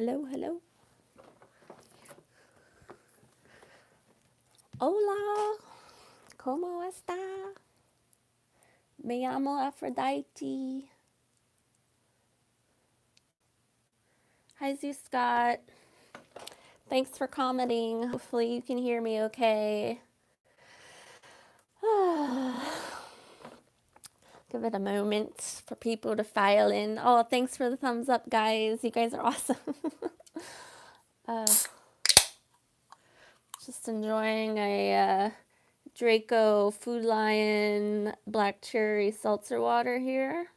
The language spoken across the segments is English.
Hello, hello. Hola. ¿Cómo está? Me llamo Aphrodite. Hi, Zoo Scott. Thanks for commenting. Hopefully you can hear me okay. Give it a moment for people to file in. Oh, thanks for the thumbs up, guys. You guys are awesome. uh, just enjoying a Draco Food Lion Black Cherry Seltzer water here.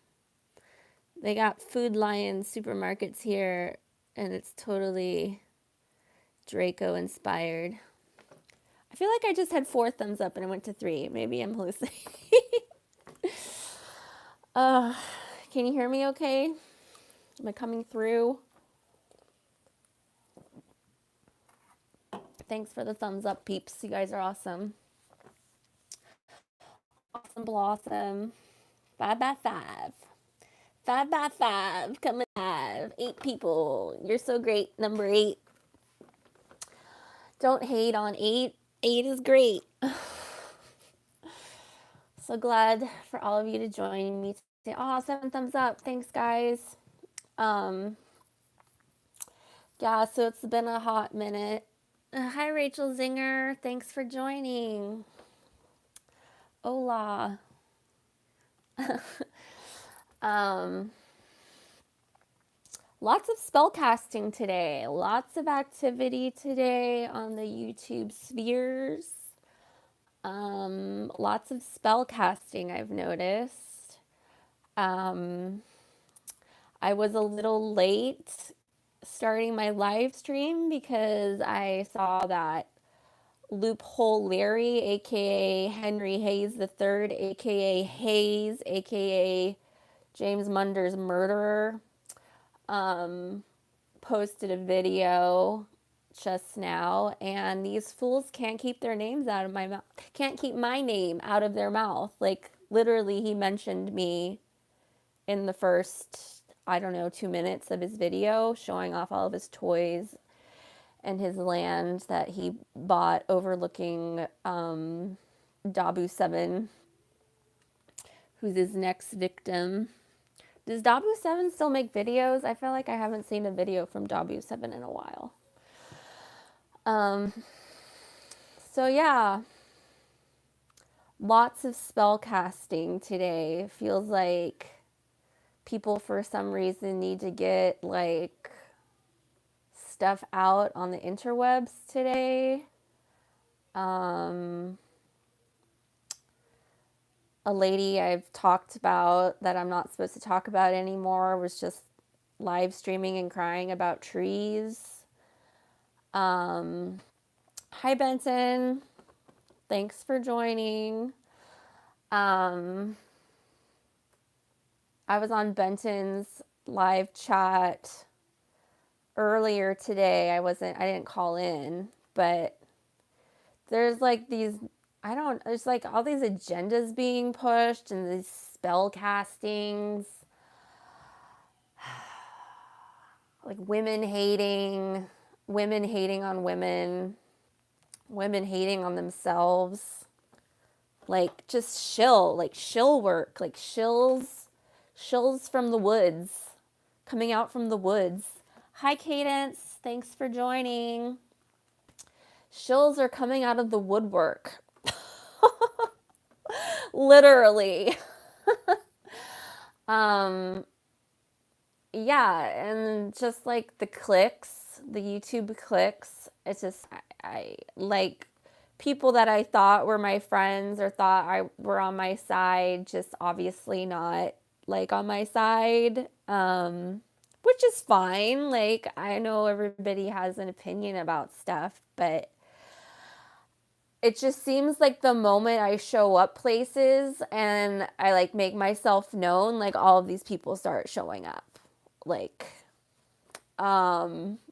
They got Food Lion supermarkets here, and it's totally Draco inspired. I feel like I just had 4 thumbs up and I went to 3. Maybe I'm hallucinating. uh, can you hear me okay? Am I coming through? Thanks for the thumbs up, peeps. You guys are awesome. Awesome blossom. 5 by 5. 5 by 5. Coming live. 8 people. You're so great, number 8. Don't hate on 8. 8 is great. So glad for all of you to join me today. Oh, 7 thumbs up. Thanks, guys. Yeah, so it's been a hot minute. Hi, Rachel Zinger. Thanks for joining. Hola. Lots of spell casting today. Lots of activity today on the YouTube spheres. Lots of spell casting, I've noticed. I was a little late starting my live stream because I saw that Loophole Larry, aka Henry Hayes III, aka Hayes, aka James Munder's murderer, posted a video just now, and these fools can't keep their names out of my mouth, can't keep my name out of their mouth. Like, literally, he mentioned me in the first, I don't know, 2 minutes of his video, showing off all of his toys and his land that he bought overlooking Dabu 7, who's his next victim. Does Dabu 7 still make videos? I feel like I haven't seen a video from Dabu 7 in a while. So yeah, lots of spell casting today. Feels like people for some reason need to get like stuff out on the interwebs today. A lady I've talked about that I'm not supposed to talk about anymore was just live streaming and crying about trees. Hi, Benson. Thanks for joining. I was on Benton's live chat earlier today. I didn't call in, but there's like there's like all these agendas being pushed and these spell castings, like women hating on women, women hating on themselves, like just shill work, like shills from the woods, coming out from the woods. Hi, Cadence. Thanks for joining. Shills are coming out of the woodwork. Literally. Yeah, and just like the clicks, the YouTube clicks, it's just, I like people that I thought were my friends or thought I were on my side, just obviously not like on my side, which is fine. Like, I know everybody has an opinion about stuff, but it just seems like the moment I show up places and I like make myself known, like all of these people start showing up. Like,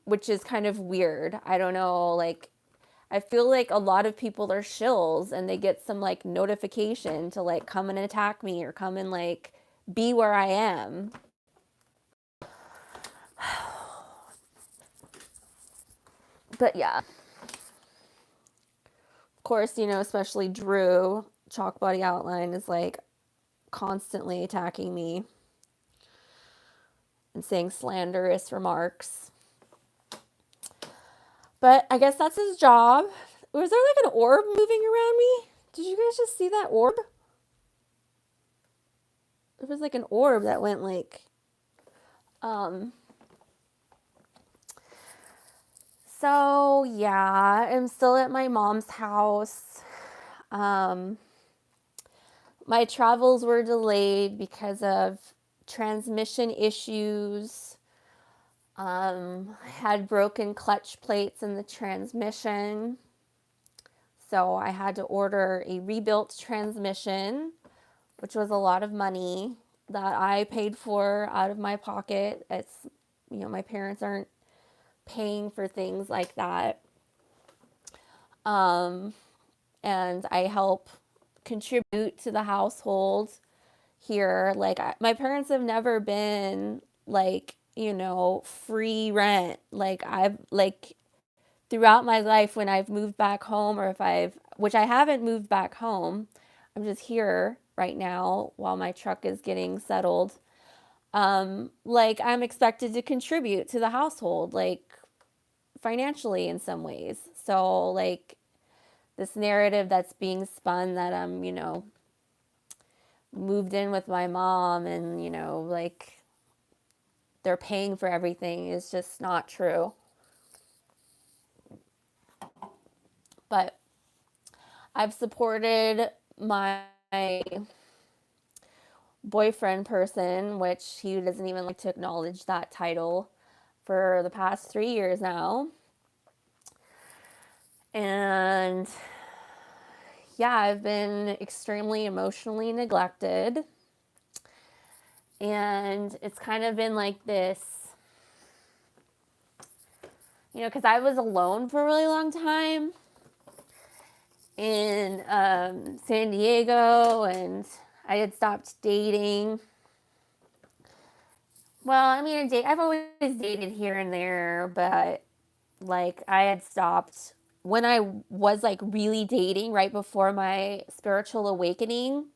which is kind of weird. I don't know, like, I feel like a lot of people are shills and they get some like notification to like come and attack me or come and like be where I am. But yeah, of course, especially Drew, Chalk Body Outline, is like constantly attacking me and saying slanderous remarks. But I guess that's his job. Was there like an orb moving around me? Did you guys just see that orb? There was like an orb that went like, so yeah, I'm still at my mom's house. My travels were delayed because of transmission issues. I had broken clutch plates in the transmission. So I had to order a rebuilt transmission, which was a lot of money that I paid for out of my pocket. It's, my parents aren't paying for things like that. And I help contribute to the household here. Like, my parents have never been like, free rent. Like, throughout my life when I've moved back home, or which I haven't moved back home, I'm just here right now while my truck is getting settled. Like, I'm expected to contribute to the household, like financially in some ways. So like this narrative that's being spun that I'm, moved in with my mom and, like they're paying for everything is just not true. But I've supported my boyfriend person, which he doesn't even like to acknowledge that title, for the past 3 years now. And yeah, I've been extremely emotionally neglected. And it's kind of been like this, because I was alone for a really long time in San Diego, and I had stopped dating. Well, I mean, I've always dated here and there, but like I had stopped when I was like really dating right before my spiritual awakening.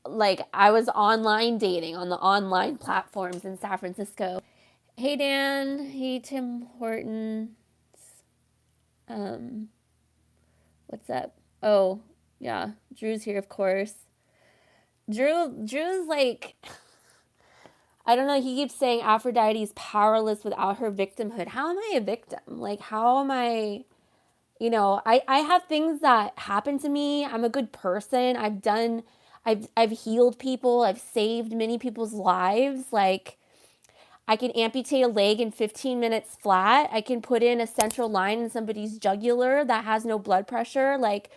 Like I was online dating on the online platforms in San Francisco. Hey Dan, hey Tim Hortons. What's up? Oh, yeah, Drew's here, of course. Drew's like, I don't know, he keeps saying Aphrodite's powerless without her victimhood. How am I a victim? Like, how am I, I have things that happen to me. I'm a good person. I've healed people. I've saved many people's lives. Like, I can amputate a leg in 15 minutes flat. I can put in a central line in somebody's jugular that has no blood pressure. Like,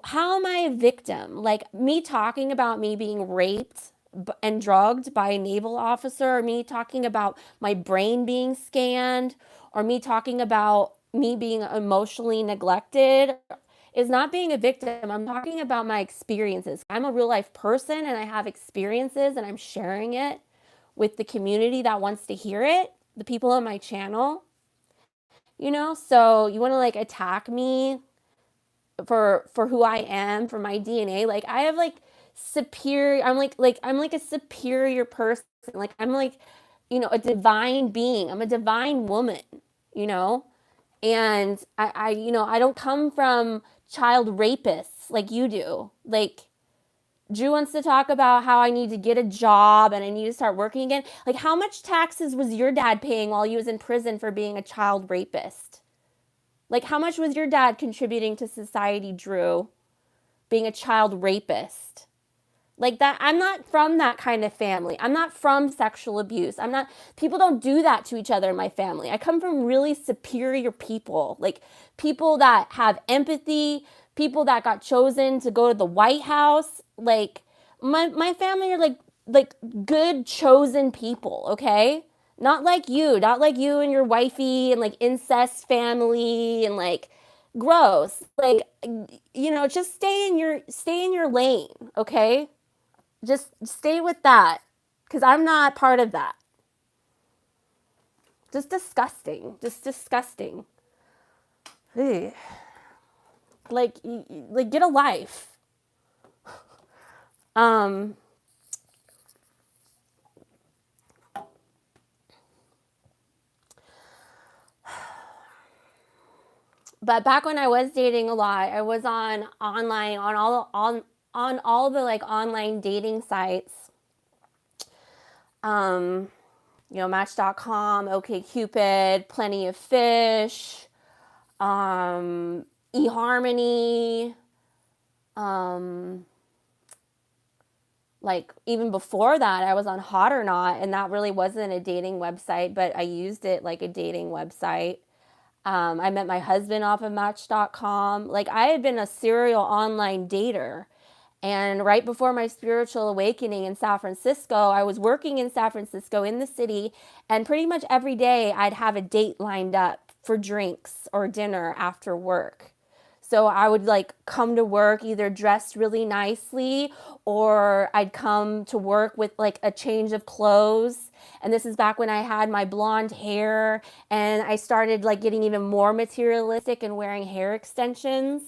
how am I a victim? Like, me talking about me being raped and drugged by a naval officer, or me talking about my brain being scanned, or me talking about me being emotionally neglected is not being a victim. I'm talking about my experiences. I'm a real life person and I have experiences and I'm sharing it with the community that wants to hear it, the people on my channel. So you want to like attack me for who I am, for my DNA. Like I have like superior, I'm like a superior person. Like I'm like, a divine being. I'm a divine woman, you know? And I don't come from child rapists like you do. Like Drew wants to talk about how I need to get a job and I need to start working again. Like how much taxes was your dad paying while he was in prison for being a child rapist? Like, how much was your dad contributing to society, Drew, being a child rapist? Like that, I'm not from that kind of family. I'm not from sexual abuse. People don't do that to each other in my family. I come from really superior people, like people that have empathy, people that got chosen to go to the White House. Like, my family are like good chosen people, okay? Not like you and your wifey and like incest family and like gross. Like just stay in your lane, okay? Just stay with that cuz I'm not part of that. Just disgusting. Just disgusting. Ugh. Like get a life. Um, but back when I was dating a lot, I was on online on all the like online dating sites. Match.com, OkCupid, Plenty of Fish, eHarmony, like even before that, I was on Hot or Not, and that really wasn't a dating website, but I used it like a dating website. I met my husband off of Match.com. Like I had been a serial online dater. And right before my spiritual awakening in San Francisco, I was working in San Francisco in the city, and pretty much every day I'd have a date lined up for drinks or dinner after work. So I would like come to work either dressed really nicely, or I'd come to work with like a change of clothes. And this is back when I had my blonde hair and I started like getting even more materialistic and wearing hair extensions.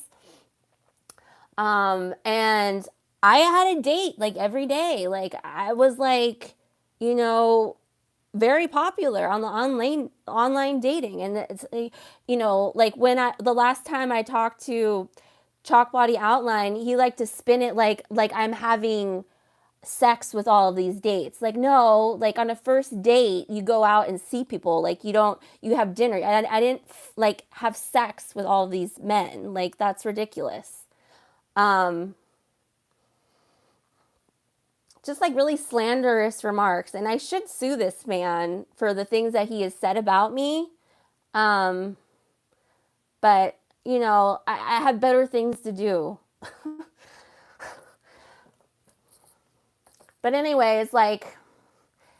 And I had a date like every day. Like I was like, you know, very popular on the online dating. And it's, like when the last time I talked to Chalk Body Outline, he liked to spin it like I'm having sex with all of these dates. Like, no, like on a first date, you go out and see people. Like you have dinner. I didn't like have sex with all of these men. Like that's ridiculous. Um, just like really slanderous remarks. And I should sue this man for the things that he has said about me. Um, but, I have better things to do. But anyways, like,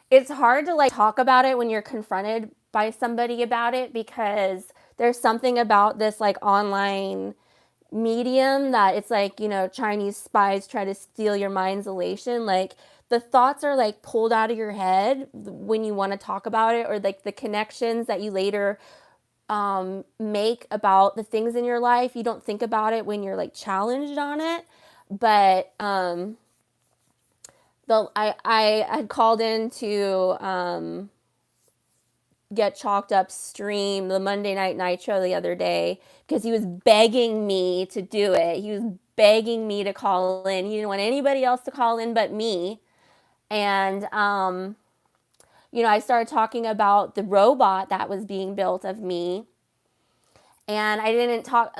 it's hard to like talk about it when you're confronted by somebody about it, because there's something about this like online medium that it's like, Chinese spies try to steal your mind's elation. Like the thoughts are like pulled out of your head when you want to talk about it, or like the connections that you later make about the things in your life. You don't think about it when you're like challenged on it. But I had called in to get Chalked Up stream the Monday Night Nitro the other day, because he was begging me to do it. He was begging me to call in. He didn't want anybody else to call in but me. And I started talking about the robot that was being built of me. And I didn't talk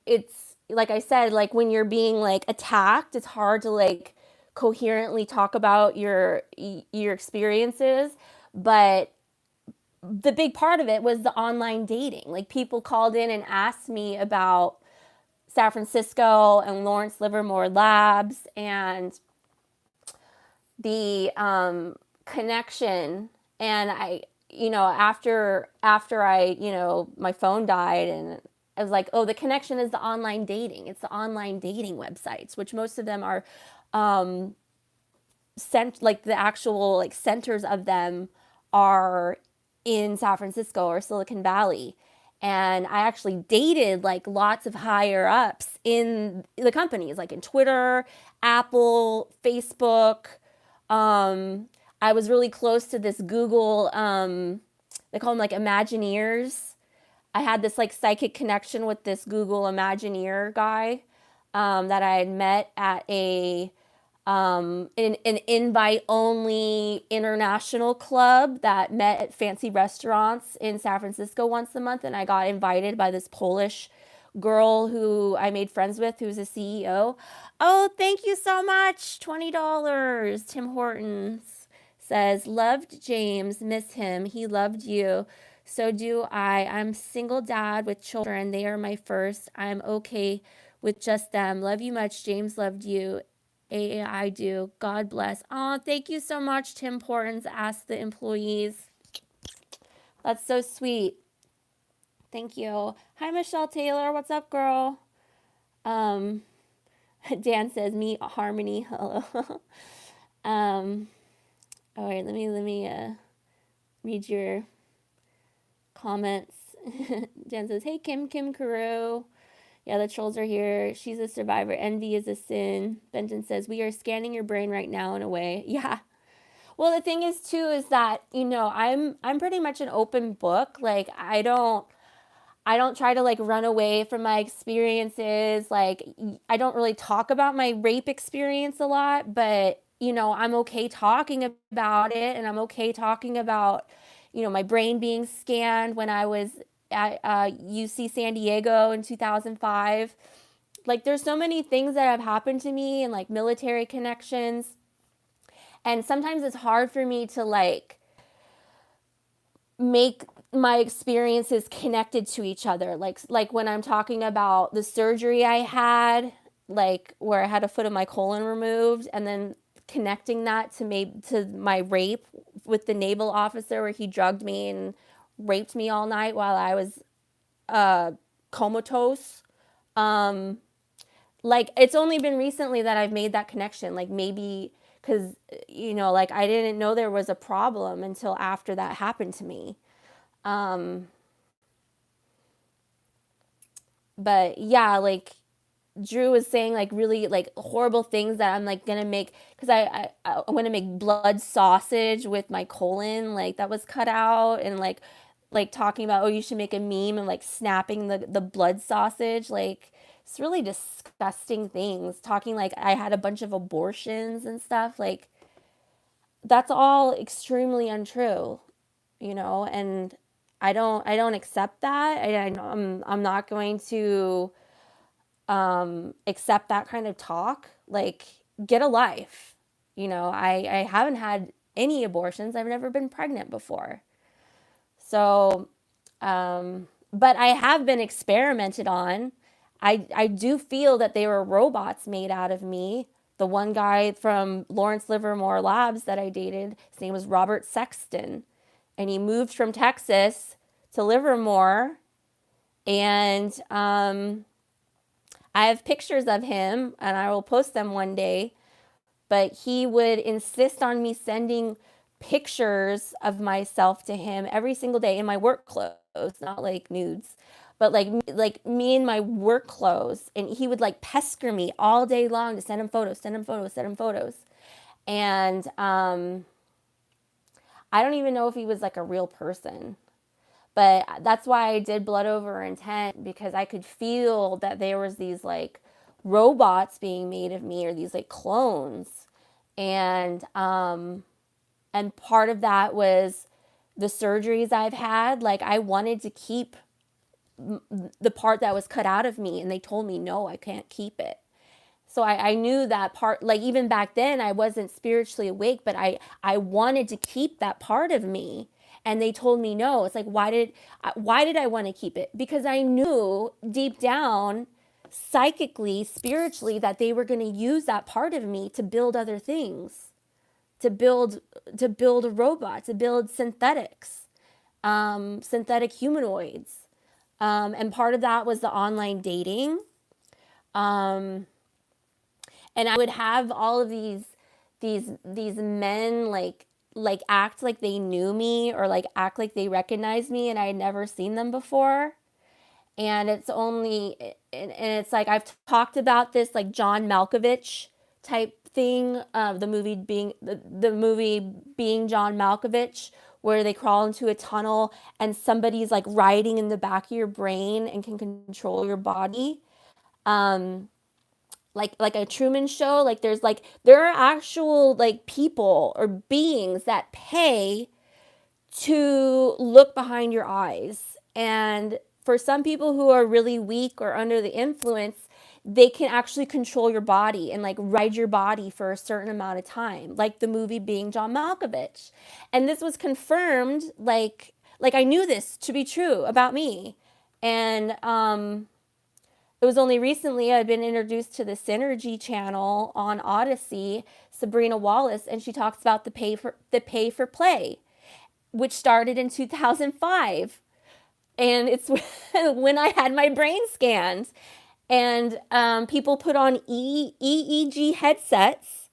it's like I said, like when you're being like attacked, it's hard to like coherently talk about your experiences. But the big part of it was the online dating. Like people called in and asked me about San Francisco and Lawrence Livermore Labs and the connection. And after I, my phone died, and I was like, oh, the connection is the online dating. It's the online dating websites, which most of them are like the actual like centers of them are in San Francisco or Silicon Valley. And I actually dated like lots of higher ups in the companies, like in Twitter, Apple, Facebook. I was really close to this Google, they call them like Imagineers. I had this like psychic connection with this Google Imagineer guy that I had met at an invite only international club that met at fancy restaurants in San Francisco once a month. And I got invited by this Polish girl who I made friends with, who's a CEO. Oh, thank you so much. $20. Tim Hortons says, loved James, miss him. He loved you. So do I. I'm single dad with children. They are my first. I'm okay with just them. Love you much. James loved you. I do. God bless. Oh, thank you so much, Tim Hortons. Ask the employees. That's so sweet. Thank you. Hi, Michelle Taylor. What's up, girl? Dan says, meet Harmony. Hello. All right, let me read your comments. Jen says, hey, Kim Carew. Yeah, the trolls are here. She's a survivor. Envy is a sin. Benton says, we are scanning your brain right now in a way. Yeah. Well, the thing is too is that, I'm pretty much an open book. Like I don't try to like run away from my experiences. Like I don't really talk about my rape experience a lot, but I'm okay talking about it, and I'm okay talking about, my brain being scanned when I was at UC San Diego in 2005. Like there's so many things that have happened to me, and like military connections. And sometimes it's hard for me to like make my experiences connected to each other. Like when I'm talking about the surgery I had, like where I had a foot of my colon removed, and then connecting that to my rape with the naval officer where he drugged me and raped me all night while I was comatose. Um, like it's only been recently that I've made that connection. Like maybe because like I didn't know there was a problem until after that happened to me. Um, but yeah, like Drew was saying like really like horrible things that I'm like gonna make, because I want to make blood sausage with my colon, like that was cut out, and like talking about, oh, you should make a meme and like snapping the blood sausage, like it's really disgusting things, talking like I had a bunch of abortions and stuff, like that's all extremely untrue, and I don't accept that. I'm not going to accept that kind of talk. Like, get a life. I haven't had any abortions. I've never been pregnant before. So, but I have been experimented on. I do feel that they were robots made out of me. The one guy from Lawrence Livermore Labs that I dated, his name was Robert Sexton. And he moved from Texas to Livermore. And I have pictures of him, and I will post them one day. But he would insist on me sending pictures of myself to him every single day in my work clothes, not like nudes, but like me in my work clothes. And he would like pester me all day long to send him photos, send him photos, send him photos. And I don't even know if he was like a real person. But that's why I did Blood Over Intent, because I could feel that there was these like robots being made of me, or these like clones. And part of that was the surgeries I've had. Like I wanted to keep the part that was cut out of me, and they told me no, I can't keep it. So I knew that part, like even back then I wasn't spiritually awake, but I wanted to keep that part of me. And they told me no. It's like, why did I want to keep it? Because I knew deep down, psychically, spiritually, that they were going to use that part of me to build other things, to build a robot, to build synthetics, synthetic humanoids. And part of that was the online dating. Um, and I would have all of these men like act like they knew me, or like act like they recognized me, and I had never seen them before. And it's like I've talked about this like John Malkovich type thing, the movie being John Malkovich, where they crawl into a tunnel and somebody's like riding in the back of your brain and can control your body. Um, like a Truman Show. Like there are actual like people or beings that pay to look behind your eyes. And for some people who are really weak or under the influence, they can actually control your body and like ride your body for a certain amount of time, like the movie being John Malkovich. And this was confirmed, like I knew this to be true about me. And it was only recently I'd been introduced to the Synergy channel on Odyssey, Sabrina Wallace, and she talks about the pay for play, which started in 2005. And it's when I had my brain scanned. And people put on EEG headsets,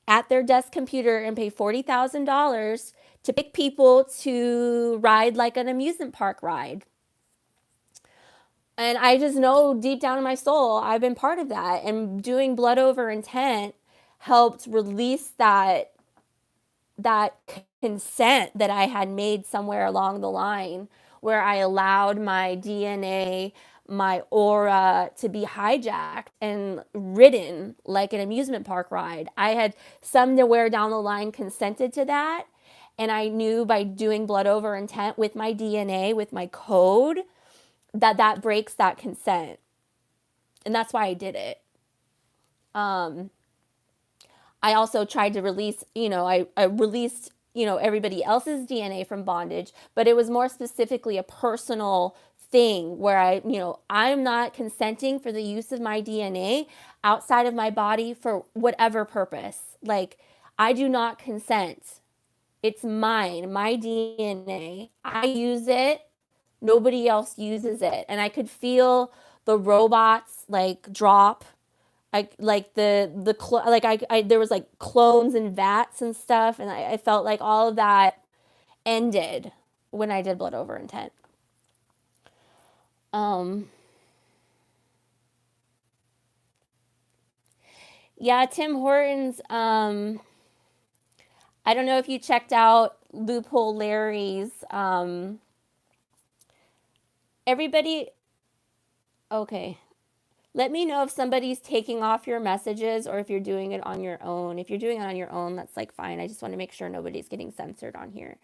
at their desk computer and pay $40,000 to pick people to ride like an amusement park ride. And I just know deep down in my soul, I've been part of that. And doing blood over intent helped release that consent that I had made somewhere along the line, where I allowed my DNA, my aura to be hijacked and ridden like an amusement park ride. I had somewhere down the line consented to that. And I knew by doing blood over intent with my DNA, with my code, that breaks that consent. And that's why I did it. I also tried to release, I released, everybody else's DNA from bondage, but it was more specifically a personal thing where I'm not consenting for the use of my DNA outside of my body for whatever purpose. Like, I do not consent. It's mine, my DNA. I use it. Nobody else uses it. And I could feel the robots like drop. I like like I there was like clones and vats and stuff, and I felt like all of that ended when I did blood over intent. Um, yeah, Tim Hortons. I don't know if you checked out Loophole Larry's. Everybody, okay. Let me know if somebody's taking off your messages or if you're doing it on your own. If you're doing it on your own, that's like fine. I just want to make sure nobody's getting censored on here.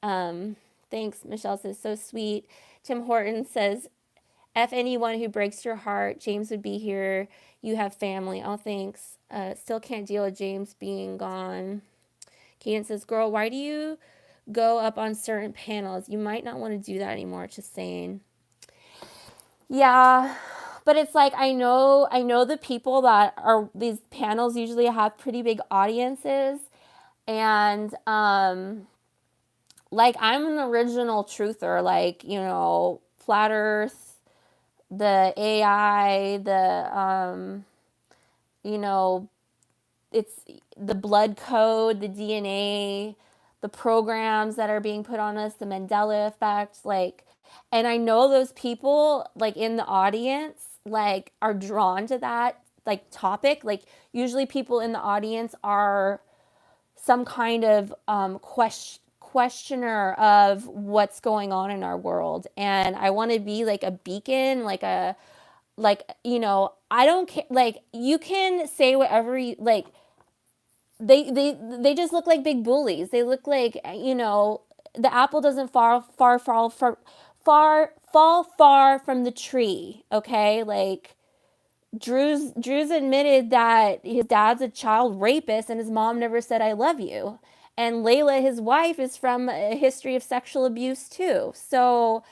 Um, Thanks. Michelle says, so sweet. Tim Horton says, F anyone who breaks your heart. James would be here. You have family. Oh, thanks. Still can't deal with James being gone. Cadence says, girl, why do you go up on certain panels? You might not want to do that anymore. Just saying. Yeah, but it's like I know the people that are these panels usually have pretty big audiences, and like I'm an original truther, like flat Earth, the AI, the you know it's the blood code, the DNA, the programs that are being put on us, the Mandela effect, like, and I know those people like in the audience like are drawn to that like topic. Like usually people in the audience are some kind of questioner of what's going on in our world, and I want to be like a beacon, like a I don't care, like you can say whatever you like. They just look like big bullies. They look like the apple doesn't fall far from the tree. Okay, like Drew's admitted that his dad's a child rapist and his mom never said I love you. And Layla, his wife, is from a history of sexual abuse too. So,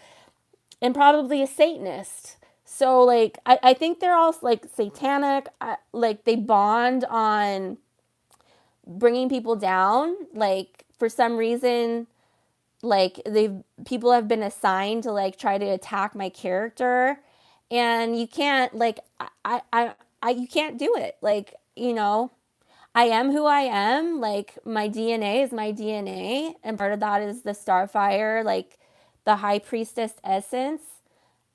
and probably a Satanist. So like I think they're all like satanic. Like they bond on bringing people down, like for some reason, like people have been assigned to like try to attack my character, and you can't like you can't do it. Like I am who I am. Like my DNA is my DNA, and part of that is the starfire, like the high priestess essence.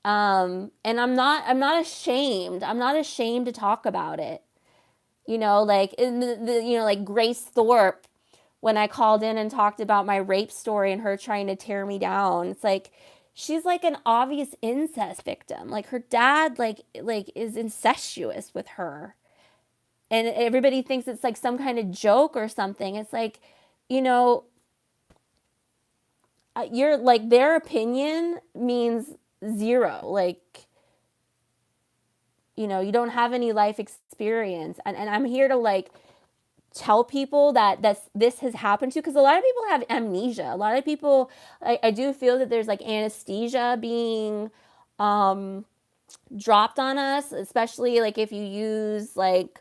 And I'm not ashamed. I'm not ashamed to talk about it. Like in like Grace Thorpe, when I called in and talked about my rape story and her trying to tear me down. It's like she's like an obvious incest victim. Like her dad like is incestuous with her. And everybody thinks it's like some kind of joke or something. It's like, you know, you're like their opinion means zero. Like, you don't have any life experience. And I'm here to like tell people that this has happened to, because a lot of people have amnesia. A lot of people, I do feel that there's like anesthesia being dropped on us, especially like if you use like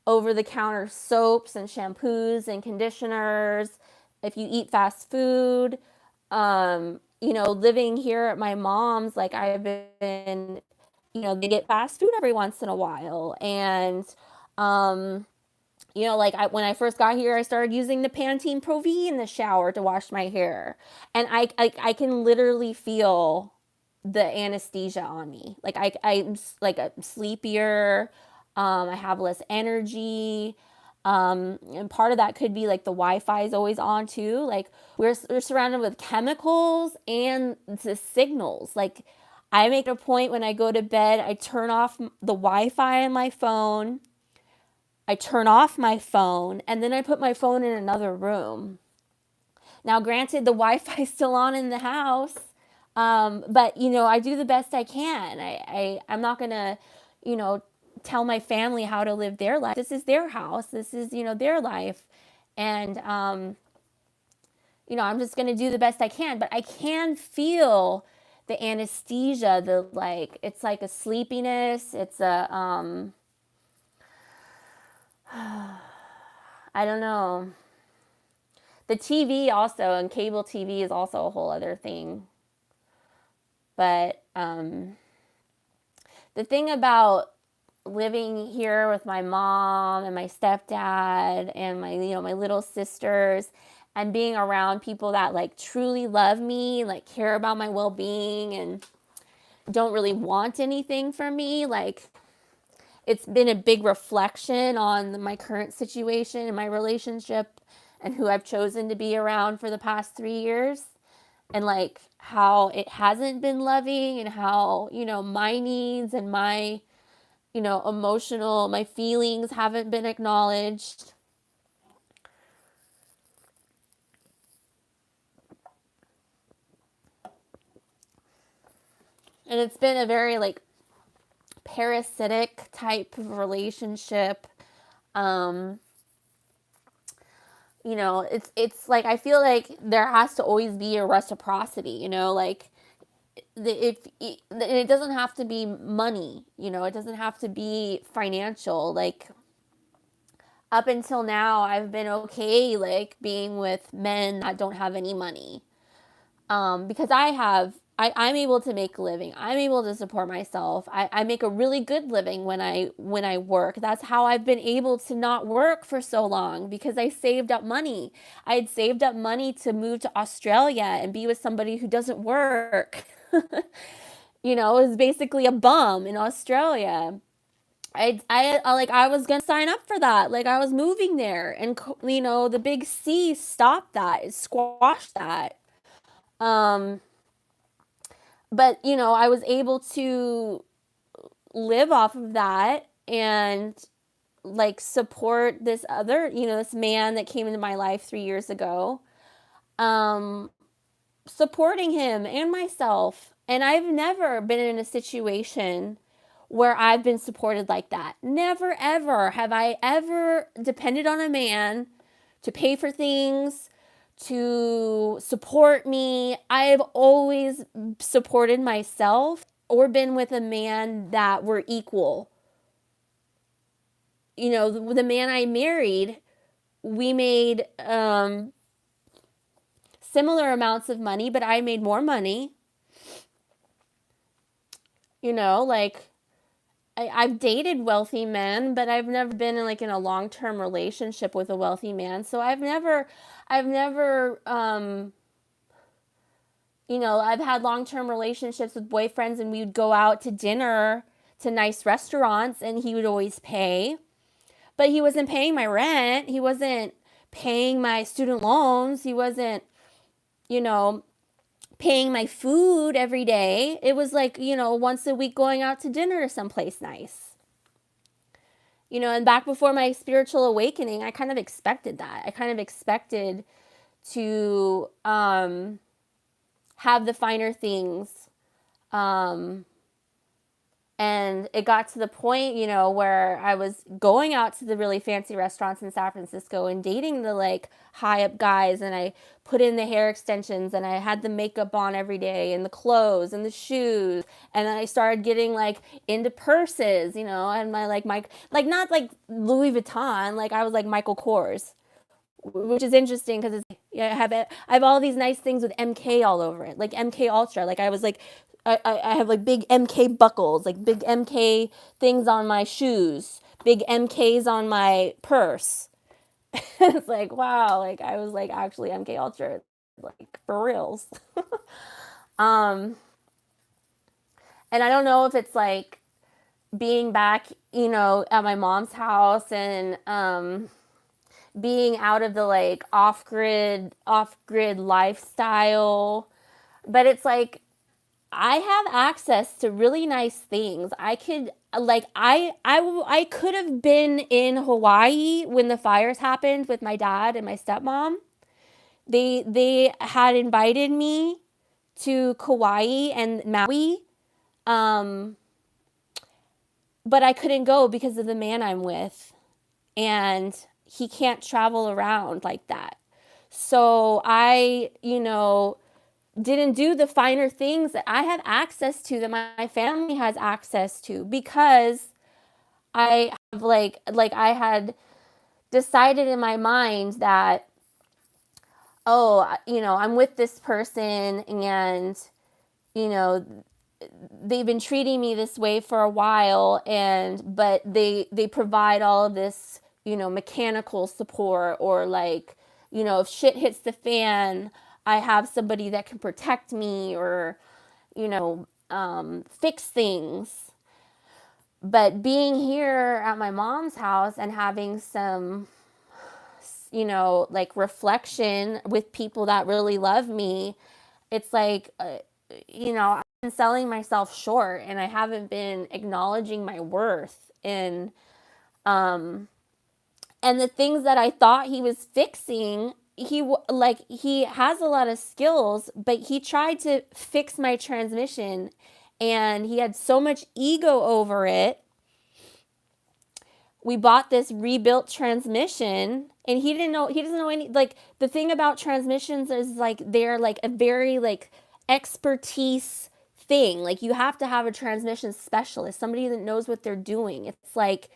over the counter soaps and shampoos and conditioners, if you eat fast food. Living here at my mom's, like I've been, they get fast food every once in a while. And You know, like when I first got here, I started using the Pantene Pro V in the shower to wash my hair, and I can literally feel the anesthesia on me. Like I'm like sleepier. I have less energy. And part of that could be like the Wi-Fi is always on too. Like we're surrounded with chemicals and the signals. Like I make a point when I go to bed, I turn off the Wi-Fi on my phone. I turn off my phone and then I put my phone in another room. Now, granted, the Wi-Fi is still on in the house, but you know, I do the best I can. I'm not gonna, you know, tell my family how to live their life. This is their house. This is, you know, their life, and you know, I'm just gonna do the best I can. But I can feel the anesthesia. The like, it's like a sleepiness. It's a I don't know. The TV also, and cable TV is also a whole other thing. But the thing about living here with my mom and my stepdad and my, you know, my little sisters, and being around people that like truly love me, like care about my well-being and don't really want anything from me, like it's been a big reflection on my current situation and my relationship and who I've chosen to be around for the past 3 years, and like how it hasn't been loving, and how, you know, my needs and my, you know, emotional, my feelings haven't been acknowledged. And it's been a very like parasitic type of relationship. Um, you know, it's like I feel like there has to always be a reciprocity, you know, like if it doesn't have to be money, you know, it doesn't have to be financial. Like up until now, I've been okay like being with men that don't have any money, because I'm able to make a living. I'm able to support myself. I make a really good living when I work. That's how I've been able to not work for so long, because I saved up money. I had saved up money to move to Australia and be with somebody who doesn't work. You know, is basically a bum in Australia. I like I was gonna sign up for that. Like I was moving there, and you know the big C stopped that. It squashed that. Um, but you know I was able to live off of that and like support this other, you know, this man that came into my life 3 years ago. Um, Supporting him and myself. And I've never been in a situation where I've been supported like that. Never, ever have I ever depended on a man to pay for things, to support me. I've always supported myself or been with a man that were equal. You know, the man I married, we made similar amounts of money, but I made more money. You know, like I've dated wealthy men, but I've never been in like in a long-term relationship with a wealthy man. So I've never, you know, I've had long-term relationships with boyfriends, and we would go out to dinner to nice restaurants, and he would always pay, but he wasn't paying my rent. He wasn't paying my student loans. He wasn't, you know, paying my food every day. It was like, you know, once a week going out to dinner someplace nice. You know, and back before my spiritual awakening, I kind of expected that. I kind of expected to have the finer things. And it got to the point, you know, where I was going out to the really fancy restaurants in San Francisco and dating the like high up guys. And I put in the hair extensions, and I had the makeup on every day, and the clothes and the shoes. And then I started getting like into purses, you know, and like not like Louis Vuitton, like I was like Michael Kors, which is interesting because it's, yeah, I have all these nice things with MK all over it, like MK Ultra. Like I was like I have like big MK buckles, like big MK things on my shoes, big MKs on my purse. It's like, wow, like I was like actually MK Ultra, like for reals. um, and I don't know if it's like being back, at my mom's house and being out of the like off grid lifestyle, but it's like I have access to really nice things. I could like I could have been in Hawaii when the fires happened with my dad and my stepmom. They had invited me to Kauai and Maui, um, but I couldn't go because of the man I'm with, and he can't travel around like that. So I, didn't do the finer things that I have access to, that my family has access to, because I have like I had decided in my mind that, oh, I'm with this person, and you know they've been treating me this way for a while, but they provide all of this, mechanical support, or like, if shit hits the fan, I have somebody that can protect me, or fix things. But being here at my mom's house and having some, like reflection with people that really love me, it's like, I've been selling myself short, and I haven't been acknowledging my worth. And the things that I thought he was fixing, he has a lot of skills, but he tried to fix my transmission, and he had so much ego over it. We bought this rebuilt transmission, and he doesn't know any, like, the thing about transmissions is like they're like a very like expertise thing. Like, you have to have a transmission specialist, somebody that knows what they're doing. It's like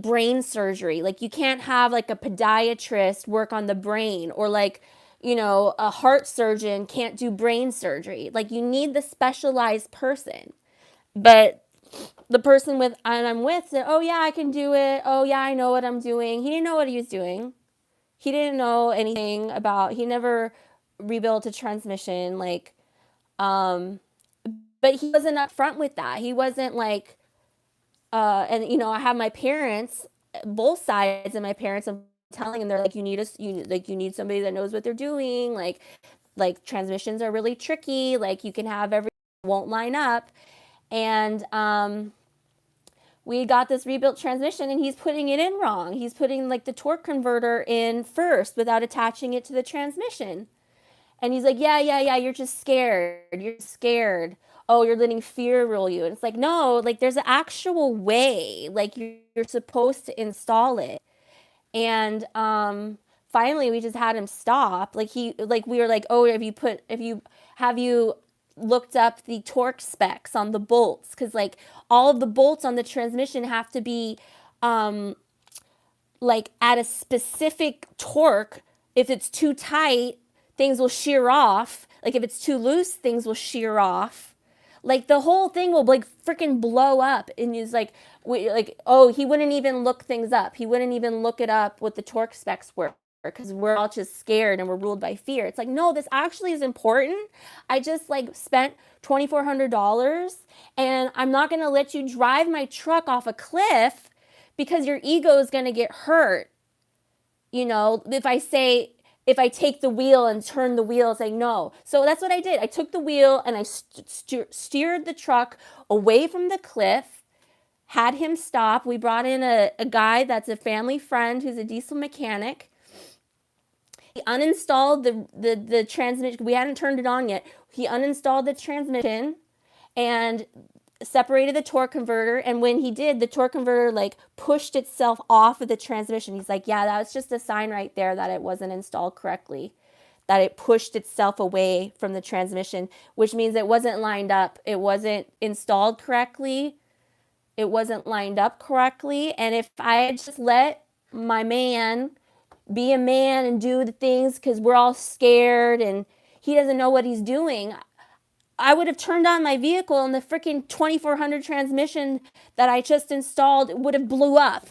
brain surgery. Like, you can't have like a podiatrist work on the brain, or like, a heart surgeon can't do brain surgery. Like, you need the specialized person. But the person I'm with said, "Oh yeah, I can do it. Oh yeah, I know what I'm doing." He didn't know what he was doing. He didn't know anything about. He never rebuilt a transmission, like, um, but he wasn't upfront with that. He wasn't like, and I have my parents, both sides, and my parents. I'm telling them, they're like, you need somebody that knows what they're doing. Like transmissions are really tricky. Like, you can have everything won't line up, and we got this rebuilt transmission, and he's putting it in wrong. He's putting like the torque converter in first without attaching it to the transmission. And he's like, yeah, you're just scared. You're scared. Oh, you're letting fear rule you. And it's like, no, like there's an actual way. Like, you're supposed to install it. And finally we just had him stop. We were like, "Oh, have you looked up the torque specs on the bolts?" Cuz like all of the bolts on the transmission have to be um like at a specific torque. If it's too tight, things will shear off. Like, if it's too loose, things will shear off. Like, the whole thing will like freaking blow up. And he's like, oh, he wouldn't even look things up. He wouldn't even look it up what the torque specs were, because we're all just scared and we're ruled by fear. It's like, no, this actually is important. I just like spent $2,400, and I'm not going to let you drive my truck off a cliff because your ego is going to get hurt. If I take the wheel and turn the wheel, say no. So that's what I did. I took the wheel and I steered the truck away from the cliff, had him stop. We brought in a guy that's a family friend who's a diesel mechanic. He uninstalled the transmission. We hadn't turned it on yet. He uninstalled the transmission and separated the torque converter. And when he did, the torque converter like pushed itself off of the transmission. He's like, yeah, that's just a sign right there that it wasn't installed correctly, that it pushed itself away from the transmission, which means it wasn't lined up. It wasn't installed correctly. It wasn't lined up correctly. And if I had just let my man be a man and do the things because we're all scared and he doesn't know what he's doing, I would have turned on my vehicle and the freaking 2400 transmission that I just installed would have blew up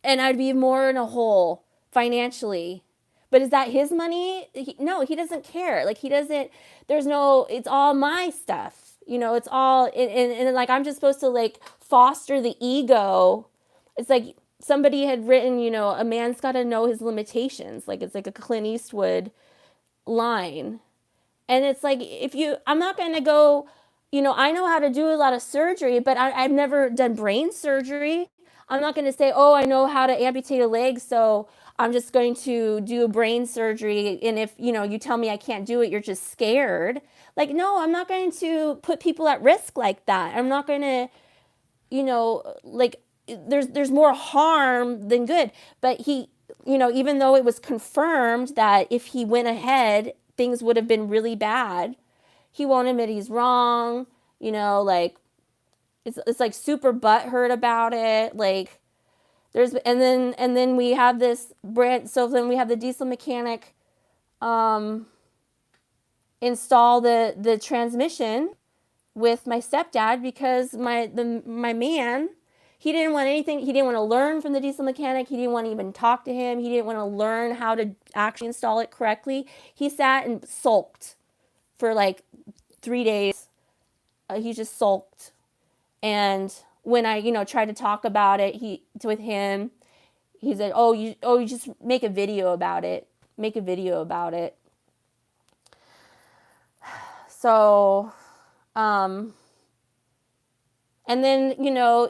and I'd be more in a hole financially. But is that his money? No, he doesn't care. Like he doesn't. There's no. It's all my stuff. It's all. And like I'm just supposed to like foster the ego. It's like somebody had written. A man's got to know his limitations. Like it's like a Clint Eastwood line. And it's like, I'm not going to go, I know how to do a lot of surgery, but I've never done brain surgery. I'm not going to say, oh, I know how to amputate a leg, so I'm just going to do a brain surgery. And if, you tell me I can't do it, you're just scared. Like, no, I'm not going to put people at risk like that. I'm not going to, like, there's more harm than good. But he, even though it was confirmed that if he went ahead, things would have been really bad. He won't admit he's wrong. Like it's like super butthurt about it. Like and then we have this brand. So then we have the diesel mechanic install the transmission with my stepdad because my man, he didn't want anything. He didn't want to learn from the diesel mechanic. He didn't want to even talk to him. He didn't want to learn how to actually install it correctly. He sat and sulked for like 3 days. He just sulked. And when I, tried to talk about it, with him, he said, you just make a video about it. Make a video about it. So, and then,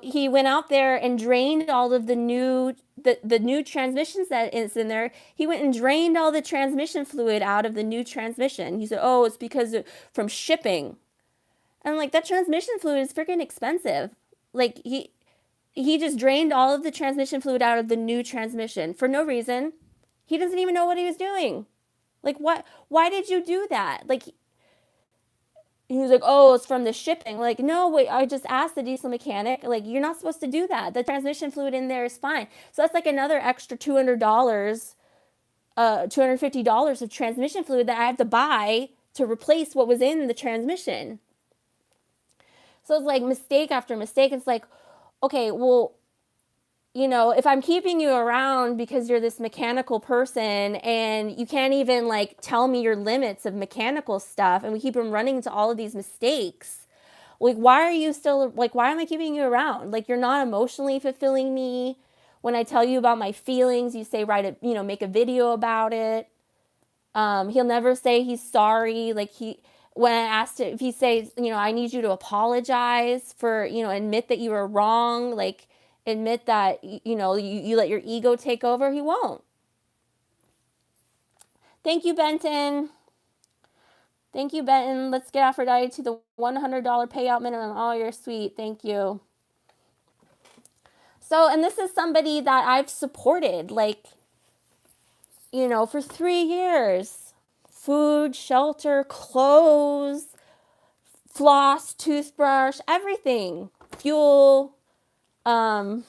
he went out there and drained all of the new transmissions that is in there. He went and drained all the transmission fluid out of the new transmission. He said, oh, it's because from shipping. And I'm like, that transmission fluid is freaking expensive. Like he just drained all of the transmission fluid out of the new transmission for no reason. He doesn't even know what he was doing. Like what? Why did you do that? Like he was like, oh, it's from the shipping. Like, no, wait, I just asked the diesel mechanic. Like, you're not supposed to do that. The transmission fluid in there is fine. So that's like another extra $200, $250 of transmission fluid that I have to buy to replace what was in the transmission. So it's like mistake after mistake. It's like, okay, well, if I'm keeping you around because you're this mechanical person and you can't even like tell me your limits of mechanical stuff and we keep running into all of these mistakes, like, why am I keeping you around? Like, you're not emotionally fulfilling me. When I tell you about my feelings, you say, make a video about it. He'll never say he's sorry. Like when I asked him, if he says, I need you to apologize for, admit that you were wrong, like, admit that, you let your ego take over, he won't. Thank you, Benton. Thank you, Benton. Let's get Aphrodite to the $100 payout minimum. Oh, you're sweet. Thank you. So, and this is somebody that I've supported, like, for 3 years. Food, shelter, clothes, floss, toothbrush, everything. Fuel, and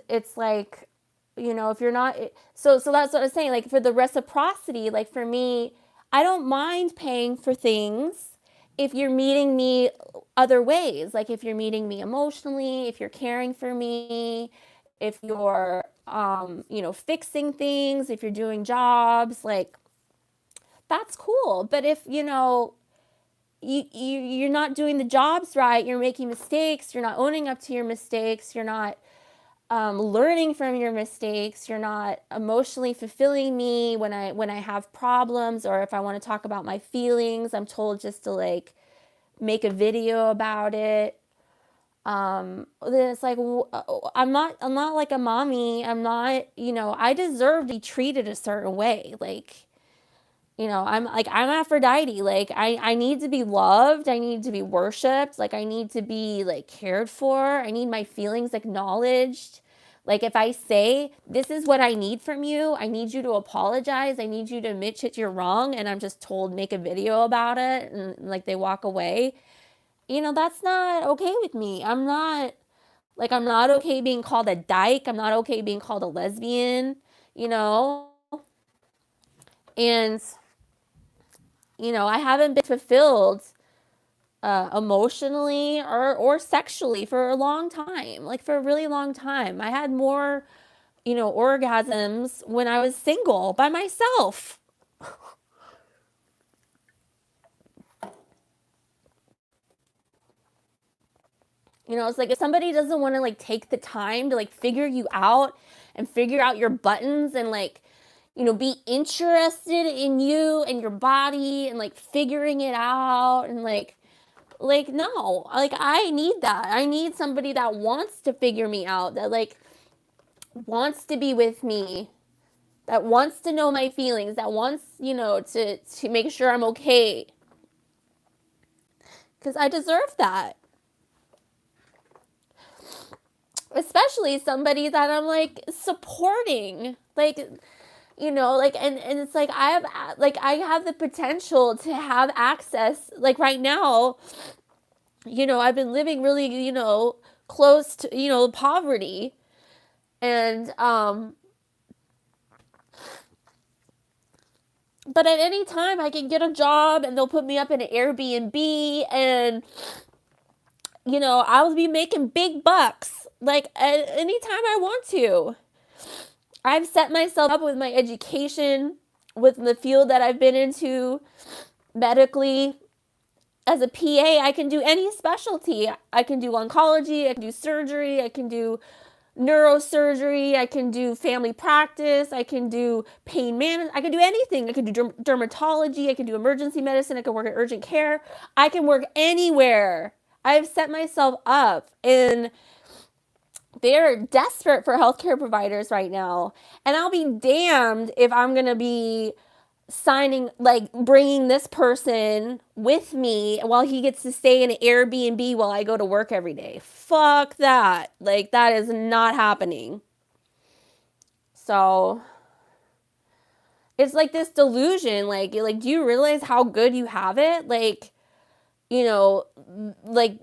it's like, if you're not, so that's what I was saying, like for the reciprocity, like for me, I don't mind paying for things if you're meeting me other ways, like if you're meeting me emotionally, if you're caring for me, if you're, fixing things, if you're doing jobs, like that's cool. But if, you're not doing the jobs right, you're making mistakes, you're not owning up to your mistakes, you're not learning from your mistakes, you're not emotionally fulfilling me when I have problems, or if I want to talk about my feelings, I'm told just to like make a video about it. Then it's like, I'm not like a mommy. I'm not, I deserve to be treated a certain way. Like, I'm Aphrodite. Like, I need to be loved. I need to be worshipped. Like, I need to be like cared for. I need my feelings acknowledged. Like, if I say, this is what I need from you, I need you to apologize. I need you to admit that you're wrong. And I'm just told, make a video about it. And like, they walk away. That's not okay with me. I'm not okay being called a dyke. I'm not okay being called a lesbian. you know, and, I haven't been fulfilled emotionally or sexually for a long time, like for a really long time. I had more, orgasms when I was single by myself. It's like if somebody doesn't want to like take the time to like figure you out and figure out your buttons and like, be interested in you and your body and like figuring it out and like no, like I need that. I need somebody that wants to figure me out, that like wants to be with me, that wants to know my feelings, that wants, to make sure I'm okay. Cuz I deserve that. Especially somebody that I'm like supporting. Like, like and it's like I have the potential to have access. Like right now, I've been living really, close to, poverty. And but at any time I can get a job and they'll put me up in an Airbnb and I'll be making big bucks like at any time I want to. I've set myself up with my education, with the field that I've been into medically. As a PA, I can do any specialty. I can do oncology, I can do surgery, I can do neurosurgery, I can do family practice, I can do pain management, I can do anything. I can do dermatology, I can do emergency medicine, I can work at urgent care. I can work anywhere. I've set myself up, and they're desperate for healthcare providers right now. And I'll be damned if I'm going to be signing, like bringing this person with me while he gets to stay in an Airbnb while I go to work every day. Fuck that. Like, that is not happening. So it's like this delusion. Like, do you realize how good you have it? Like, like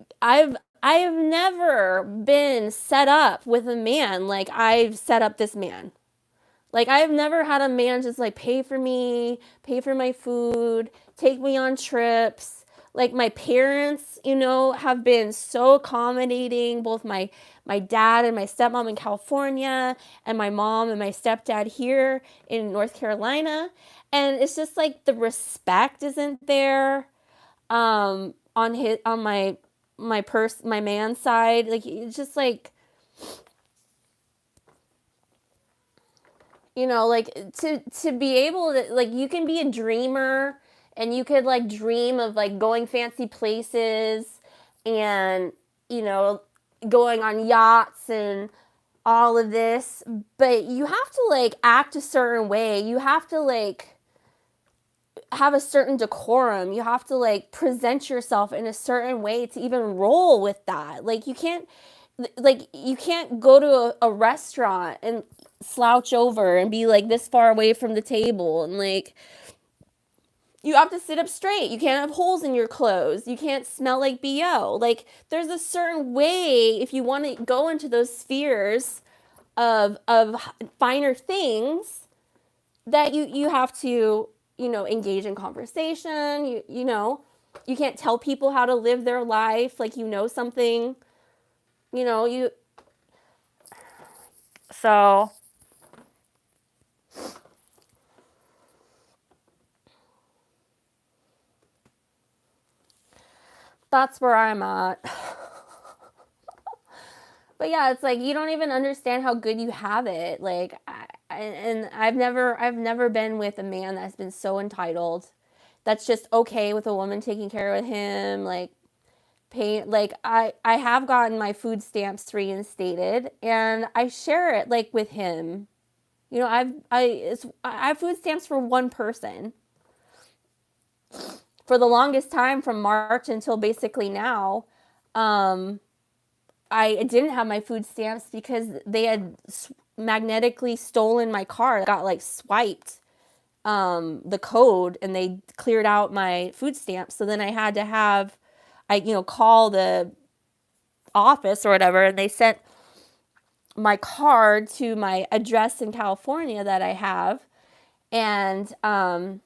I've never been set up with a man like I've set up this man. Like, I've never had a man just like pay for me, pay for my food, take me on trips. Like, my parents, have been so accommodating, both my dad and my stepmom in California and my mom and my stepdad here in North Carolina. And it's just like the respect isn't there on my man's side. Like, it's just like, like to be able to, like, you can be a dreamer and you could like dream of like going fancy places and going on yachts and all of this, but you have to like act a certain way. You have to like have a certain decorum. You have to like present yourself in a certain way to even roll with that. Like, you can't go to a restaurant and slouch over and be like this far away from the table, and like you have to sit up straight. You can't have holes in your clothes. You can't smell like BO. Like, there's a certain way, if you want to go into those spheres of finer things, that you have to, engage in conversation. You can't tell people how to live their life like something. You so that's where I'm at. But yeah, it's like you don't even understand how good you have it. Like, and I've never been with a man that's been so entitled. That's just okay with a woman taking care of him. Like, pay. Like, I have gotten my food stamps reinstated, and I share it like with him. I have food stamps for one person for the longest time, from March until basically now. I didn't have my food stamps because they had magnetically stolen my card. I got like swiped the code, and they cleared out my food stamps. So then I had to call the office or whatever, and they sent my card to my address in California that I have. And I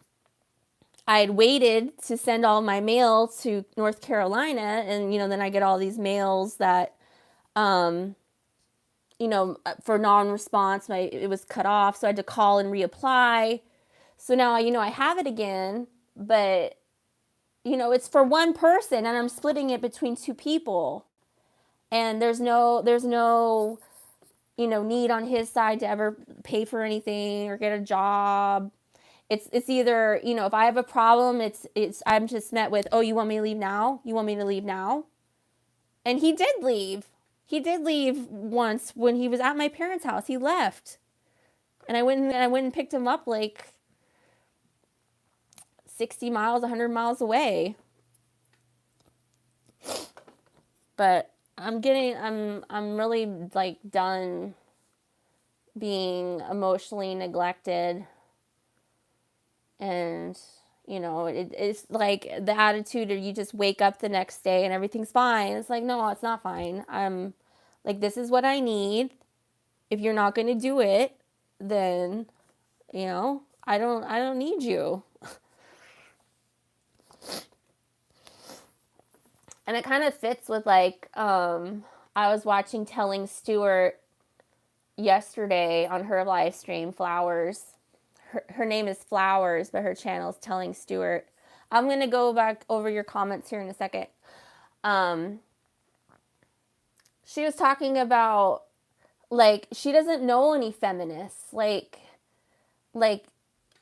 had waited to send all my mail to North Carolina. And, then I get all these mails that, for non-response, it was cut off. So I had to call and reapply. So now, I have it again, but, it's for one person and I'm splitting it between two people. And there's no need on his side to ever pay for anything or get a job. It's either, if I have a problem, I'm just met with, oh, you want me to leave now? You want me to leave now? And he did leave. He did leave once when he was at my parents' house. He left. And I went and picked him up like 60 miles, 100 miles away. But I'm really like done being emotionally neglected. And, it's like the attitude of you just wake up the next day and everything's fine. It's like, no, it's not fine. I'm like, this is what I need. If you're not going to do it, then, I don't need you. And it kind of fits with like, I was watching Telling Stewart yesterday on her live stream, Flowers. Her name is Flowers, but her channel is Telling Stewart. I'm going to go back over your comments here in a second. She was talking about, like, she doesn't know any feminists. Like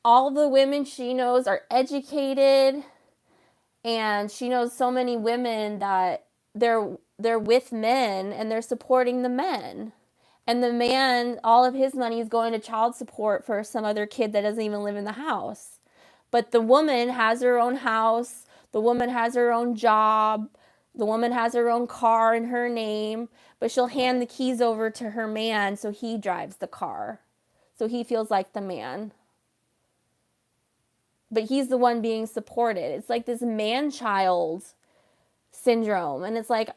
all the women she knows are educated, and she knows so many women that they're with men and they're supporting the men. And the man, all of his money is going to child support for some other kid that doesn't even live in the house. But the woman has her own house. The woman has her own job. The woman has her own car in her name. But she'll hand the keys over to her man so he drives the car. So he feels like the man. But he's the one being supported. It's like this man-child syndrome. And it's like...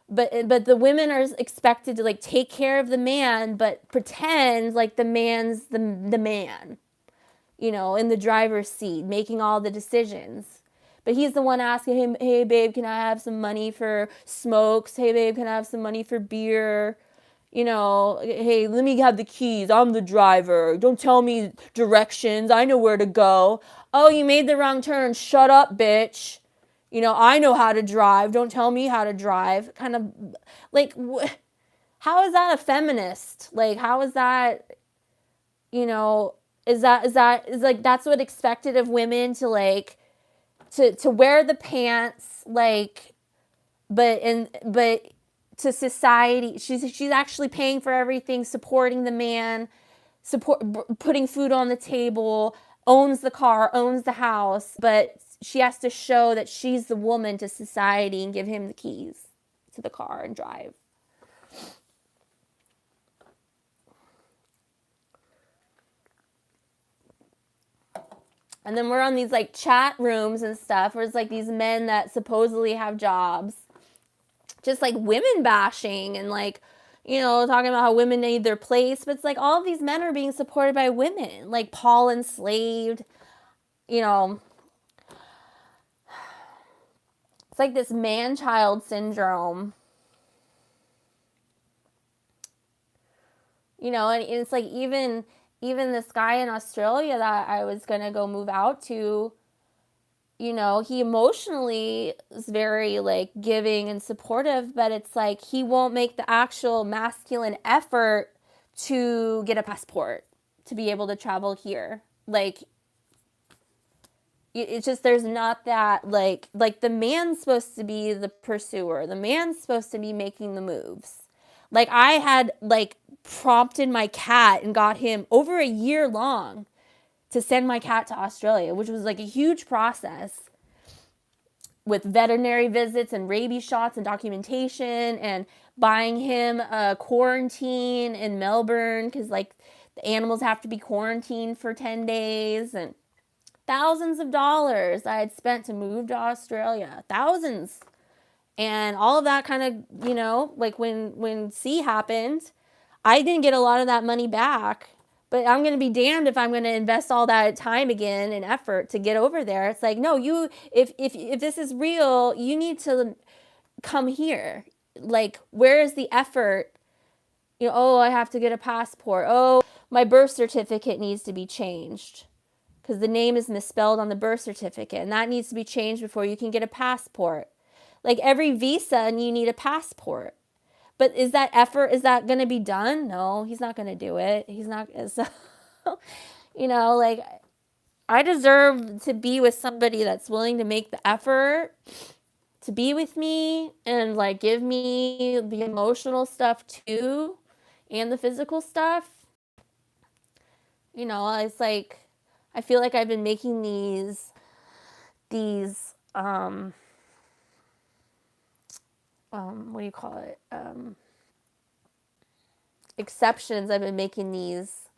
But the women are expected to like take care of the man, but pretend like the man's the man, in the driver's seat, making all the decisions. But he's the one asking him, hey babe, can I have some money for smokes? Hey babe, can I have some money for beer? Hey, let me have the keys. I'm the driver. Don't tell me directions. I know where to go. Oh, you made the wrong turn. Shut up, bitch. I know how to drive. Don't tell me how to drive. Kind of like, how is that a feminist? Like, how is that, is like, that's what expected of women to like, to wear the pants, like, but to society, she's actually paying for everything, supporting the man, putting food on the table, owns the car, owns the house, but she has to show that she's the woman to society and give him the keys to the car and drive. And then we're on these like chat rooms and stuff where it's like these men that supposedly have jobs, just like women bashing and like, talking about how women need their place. But it's like all of these men are being supported by women, like Paul enslaved, It's like this man-child syndrome. And it's like even this guy in Australia that I was going to go move out to, he emotionally is very like giving and supportive, but it's like he won't make the actual masculine effort to get a passport to be able to travel here. Like, it's just, there's not that, like the man's supposed to be the pursuer. The man's supposed to be making the moves. Like, I had, like, prompted my cat and got him over a year long to send my cat to Australia, which was, like, a huge process with veterinary visits and rabies shots and documentation and buying him a quarantine in Melbourne because, like, the animals have to be quarantined for 10 days and thousands of dollars I had spent to move to Australia. Thousands. And all of that kind of, like when C happened, I didn't get a lot of that money back. But I'm going to be damned if I'm going to invest all that time again and effort to get over there. It's like, no, if this is real, you need to come here. Like, where is the effort? Oh, I have to get a passport. Oh, my birth certificate needs to be changed because the name is misspelled on the birth certificate, and that needs to be changed before you can get a passport. Like every visa, and you need a passport. But is that effort, is that going to be done? No, he's not going to do it. He's not. So, like, I deserve to be with somebody that's willing to make the effort to be with me and like give me the emotional stuff too and the physical stuff. It's like I feel like I've been making these what do you call it? Exceptions. I've been making these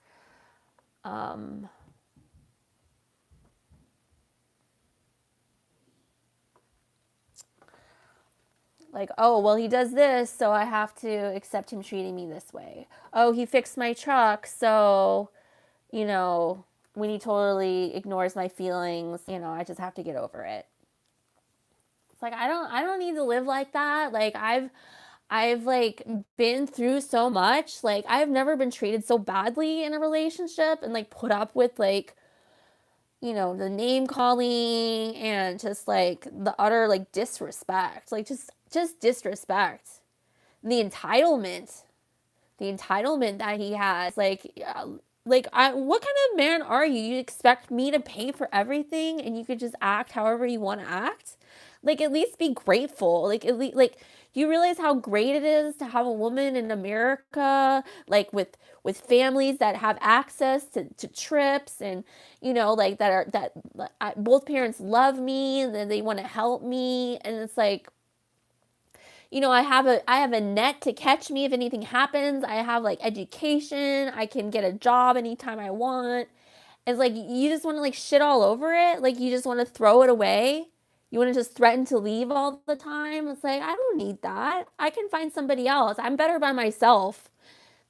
like, oh, well, he does this, so I have to accept him treating me this way. Oh, he fixed my truck, so, when he totally ignores my feelings, I just have to get over it. It's like, I don't need to live like that. Like, I've like been through so much. Like, I've never been treated so badly in a relationship and like put up with like, the name calling and just like the utter like disrespect. Like just disrespect. The entitlement that he has. Like what kind of man are you? You expect me to pay for everything and you could just act however you want to act? Like, at least be grateful. Like, at least, like, do you realize how great it is to have a woman in America, like with families that have access to trips and, like that both parents love me and they want to help me. And it's like, I have a net to catch me if anything happens. I have like education. I can get a job anytime I want. It's like you just want to like shit all over it. Like you just want to throw it away. You want to just threaten to leave all the time. It's like I don't need that. I can find somebody else. I'm better by myself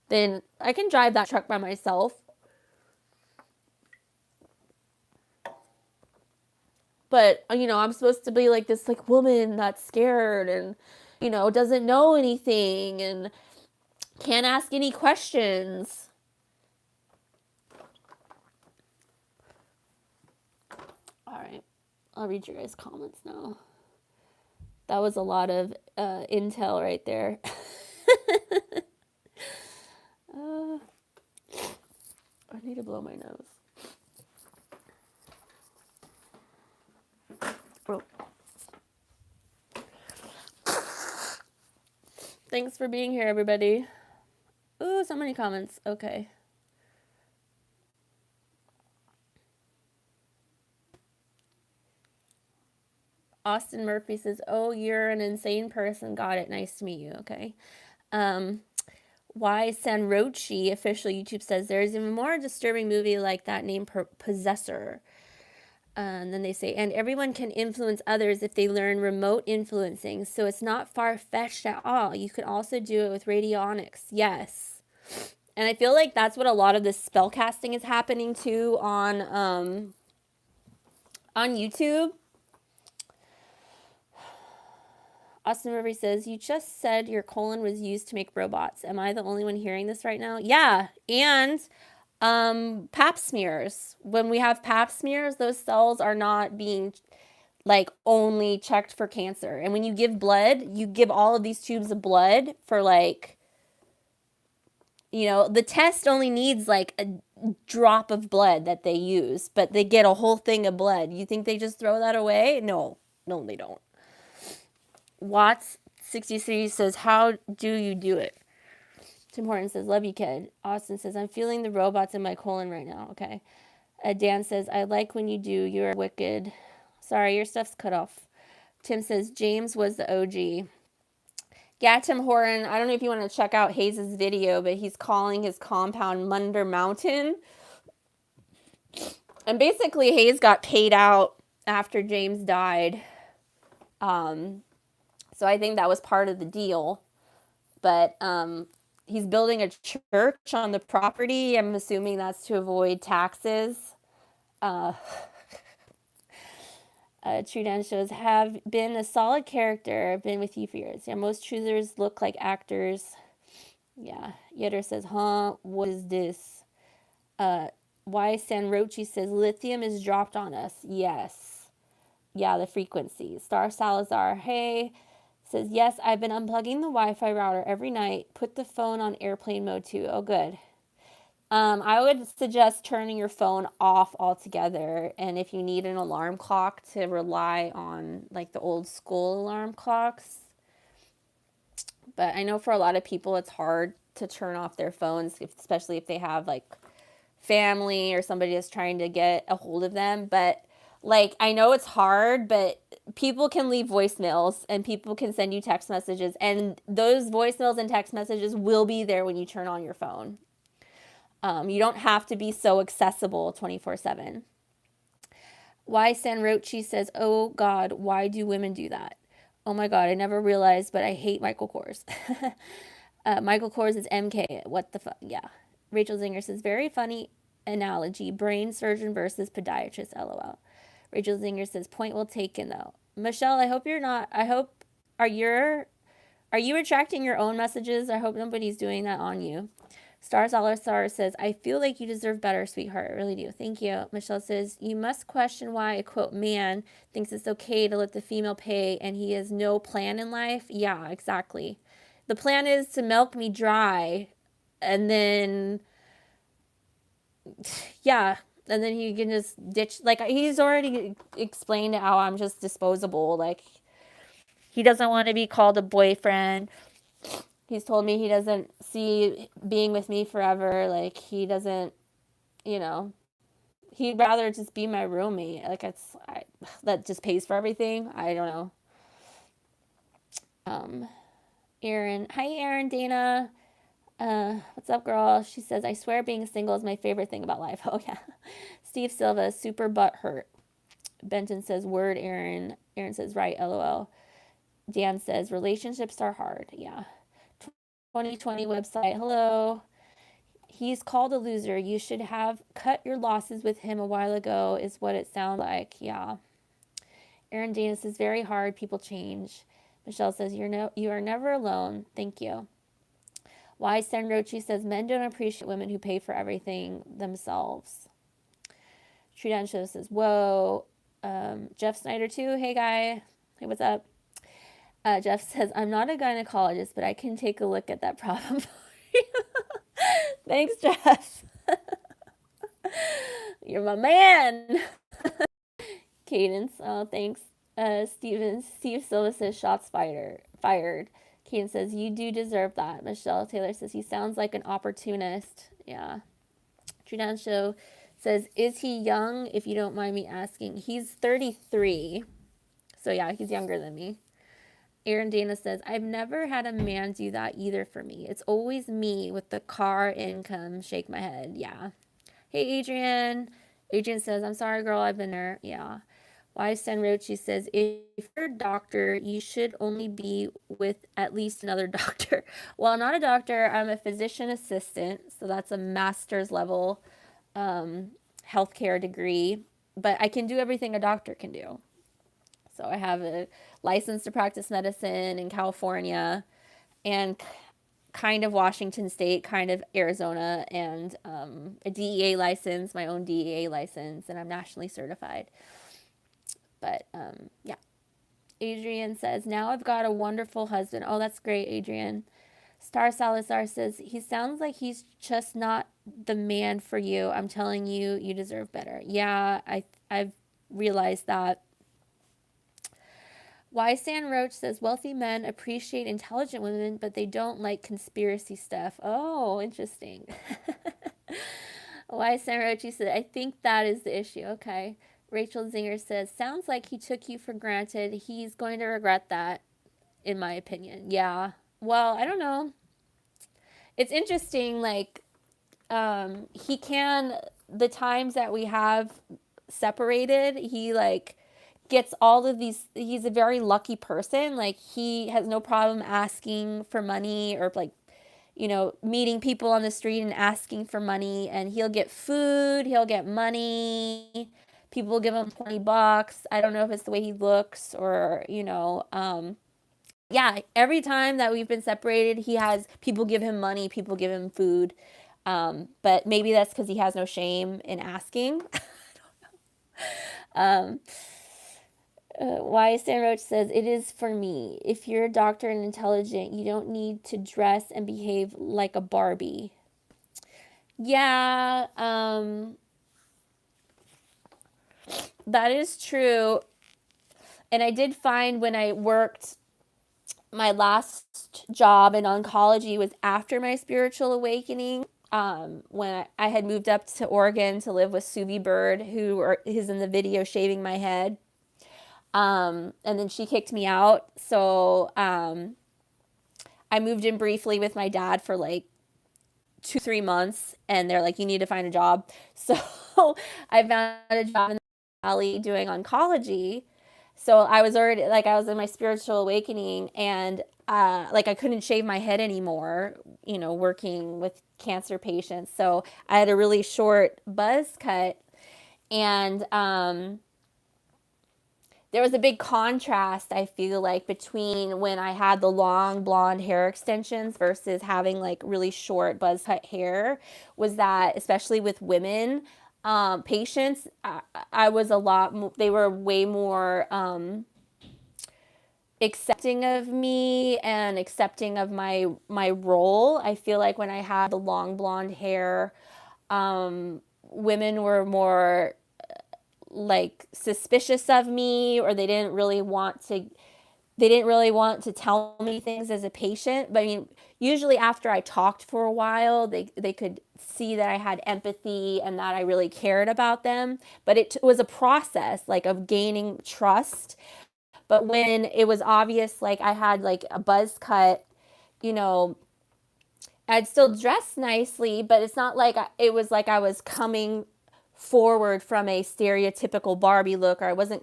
than I can drive that truck by myself. But I'm supposed to be like this like woman that's scared and doesn't know anything and can't ask any questions. All right. I'll read your guys' comments now. That was a lot of intel right there. I need to blow my nose. Oh. Thanks for being here, everybody. Ooh, so many comments. Okay. Austin Murphy says, oh, you're an insane person. Got it. Nice to meet you. Okay. Why Sanrochi official YouTube says there is even more disturbing movie like that named Possessor. And then they say, and everyone can influence others if they learn remote influencing. So it's not far-fetched at all. You can also do it with radionics. Yes. And I feel like that's what a lot of this spell casting is happening to on YouTube. Austin Murphy says, you just said your colon was used to make robots. Am I the only one hearing this right now? Yeah. And pap smears. When we have pap smears, those cells are not being like only checked for cancer. And when you give blood, you give all of these tubes of blood for like, the test only needs like a drop of blood that they use, but they get a whole thing of blood. You think they just throw that away? No, they don't. Watts 63 says, how do you do it? Tim Horton says, love you, kid. Austin says, I'm feeling the robots in my colon right now. Okay. Dan says, I like when you do. You're wicked. Sorry, your stuff's cut off. Tim says, James was the OG. Yeah, Tim Horton, I don't know if you want to check out Hayes' video, but he's calling his compound Munder Mountain. And basically, Hayes got paid out after James died. So I think that was part of the deal. But he's building a church on the property. I'm assuming that's to avoid taxes. Uh, True Dan shows have been a solid character. I've been with you for years. Yeah, most choosers look like actors. Yeah. Yetter says, huh? What is this? Uh, why Sanrochi says lithium is dropped on us. Yes. Yeah, the frequency. Star Salazar, hey, says, yes, I've been unplugging the Wi-Fi router every night. Put the phone on airplane mode too. Oh, good. I would suggest turning your phone off altogether. And if you need an alarm clock, to rely on like the old school alarm clocks. But I know for a lot of people, it's hard to turn off their phones, especially if they have like family or somebody is trying to get a hold of them. But like, I know it's hard, but people can leave voicemails and people can send you text messages, and those voicemails and text messages will be there when you turn on your phone. You don't have to be so accessible 24/7. Why Sanrochi says, oh God, why do women do that? Oh my God, I never realized, but I hate Michael Kors. Michael Kors is MK. What the fuck? Yeah. Rachel Zinger says, very funny analogy. Brain surgeon versus podiatrist. LOL. Rachel Zinger says, point well taken though. Michelle, I hope you're not. I hope, are you retracting your own messages? I hope nobody's doing that on you. Star Salazar says, I feel like you deserve better, sweetheart. I really do. Thank you. Michelle says, you must question why a quote man thinks it's okay to let the female pay and he has no plan in life. Yeah, exactly. The plan is to milk me dry and then, yeah, and then he can just ditch. Like, he's already explained how I'm just disposable. Like, he doesn't want to be called a boyfriend. He's told me he doesn't see being with me forever. Like, he doesn't, you know, he'd rather just be my roommate. Like, that just pays for everything. I don't know. Erin. Hi, Erin, Dana. What's up, girl? She says, I swear being single is my favorite thing about life. Oh, yeah. Steve Silva, super butt hurt. Benton says, word, Erin. Erin says, right, LOL. Dan says, relationships are hard. Yeah. 2020 website. Hello. He's called a loser. You should have cut your losses with him a while ago, is what it sounds like. Yeah. Aaron Dana says, very hard. People change. Michelle says, you are never alone. Thank you. Why Senrochi says, men don't appreciate women who pay for everything themselves. Trudansho says, whoa. Jeff Snyder, too. Hey, guy. Hey, what's up? Jeff says, I'm not a gynecologist, but I can take a look at that problem for you. Thanks, Jeff. You're my man. Cadence, oh, thanks. Steve Silva says, shots fired. Cadence says, you do deserve that. Michelle Taylor says, he sounds like an opportunist. Yeah. Trudan Show says, is he young, if you don't mind me asking? He's 33. So yeah, he's younger than me. Aaron Dana says, I've never had a man do that either for me. It's always me with the car income. Shake my head. Yeah. Hey, Adrian. Adrian says, I'm sorry, girl. I've been there. Yeah. Why Senrochi says, if you're a doctor, you should only be with at least another doctor. Well, I'm not a doctor. I'm a physician assistant. So that's a master's level healthcare degree. But I can do everything a doctor can do. So I have a license to practice medicine in California and kind of Washington State, kind of Arizona, and a DEA license, my own DEA license, and I'm nationally certified. But yeah. Adrian says, now I've got a wonderful husband. Oh, that's great, Adrian. Star Salazar says, he sounds like he's just not the man for you. I'm telling you, you deserve better. Yeah, I've realized that. Why San Roach says, wealthy men appreciate intelligent women, but they don't like conspiracy stuff. Oh, interesting. Why San Roach says, I think that is the issue. Okay. Rachel Zinger says, sounds like he took you for granted. He's going to regret that, in my opinion. Yeah. Well, I don't know. It's interesting, like, the times that we have separated, he, like, gets all of these. He's a very lucky person. Like, he has no problem asking for money, or like, meeting people on the street and asking for money, and he'll get food, he'll get money. People will give him $20. I don't know if it's the way he looks, or, yeah, every time that we've been separated, he has people give him money, people give him food. But maybe that's because he has no shame in asking. um, why Stan Roach says, it is for me. If you're a doctor and intelligent, you don't need to dress and behave like a Barbie. Yeah, that is true. And I did find when I worked, my last job in oncology was after my spiritual awakening. When I had moved up to Oregon to live with Suvi Bird, who's in the video shaving my head. And then she kicked me out. So I moved in briefly with my dad for like 2-3 months, and they're like, you need to find a job. So I found a job in the valley doing oncology. So I was already, like, I was in my spiritual awakening, and like, I couldn't shave my head anymore, working with cancer patients. So I had a really short buzz cut, and there was a big contrast, I feel like, between when I had the long blonde hair extensions versus having like really short buzz cut hair. Was that, especially with women patients, I was a lot, they were way more accepting of me and accepting of my role. I feel like when I had the long blonde hair, women were more like suspicious of me, or they didn't really want to tell me things as a patient. But I mean, usually after I talked for a while, they could see that I had empathy and that I really cared about them. But it was a process, like, of gaining trust. But when it was obvious, like, I had like a buzz cut, you know, I'd still dress nicely, but it's not like it was like I was coming forward from a stereotypical Barbie look, or I wasn't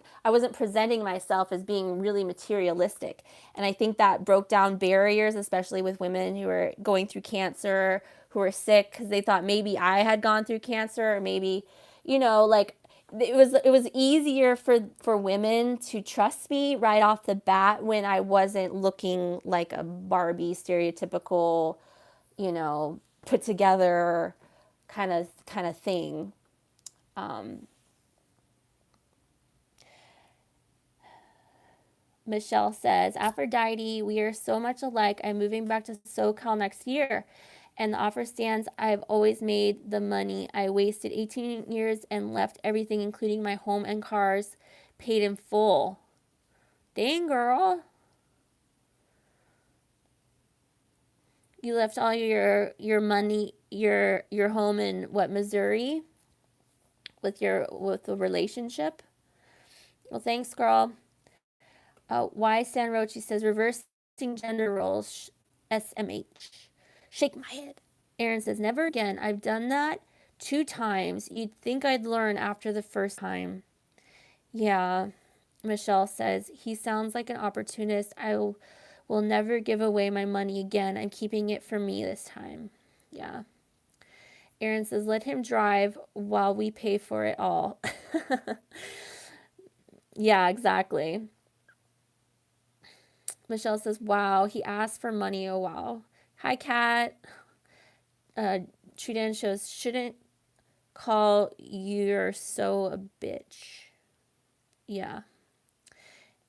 presenting myself as being really materialistic. And I think that broke down barriers, especially with women who were going through cancer, who were sick, because they thought maybe I had gone through cancer, or maybe, like, it was easier for women to trust me right off the bat when I wasn't looking like a Barbie stereotypical, put together kind of thing. Um, Michelle says, Aphrodite, we are so much alike. I'm moving back to SoCal next year. And the offer stands. I've always made the money. I wasted 18 years and left everything, including my home and cars, paid in full. Dang, girl. You left all your money, your home in what, Missouri? With the relationship? Well, thanks, girl. Why San Rochi says, reversing gender roles, SMH. Shake my head. Aaron says, never again. I've done that 2 times. You'd think I'd learn after the first time. Yeah. Michelle says, he sounds like an opportunist. I will never give away my money again. I'm keeping it for me this time. Yeah. Aaron says, let him drive while we pay for it all. Yeah, exactly. Michelle says, wow, he asked for money. Oh, wow. Hi, Kat. Trudan shows, shouldn't call you're so a bitch. Yeah.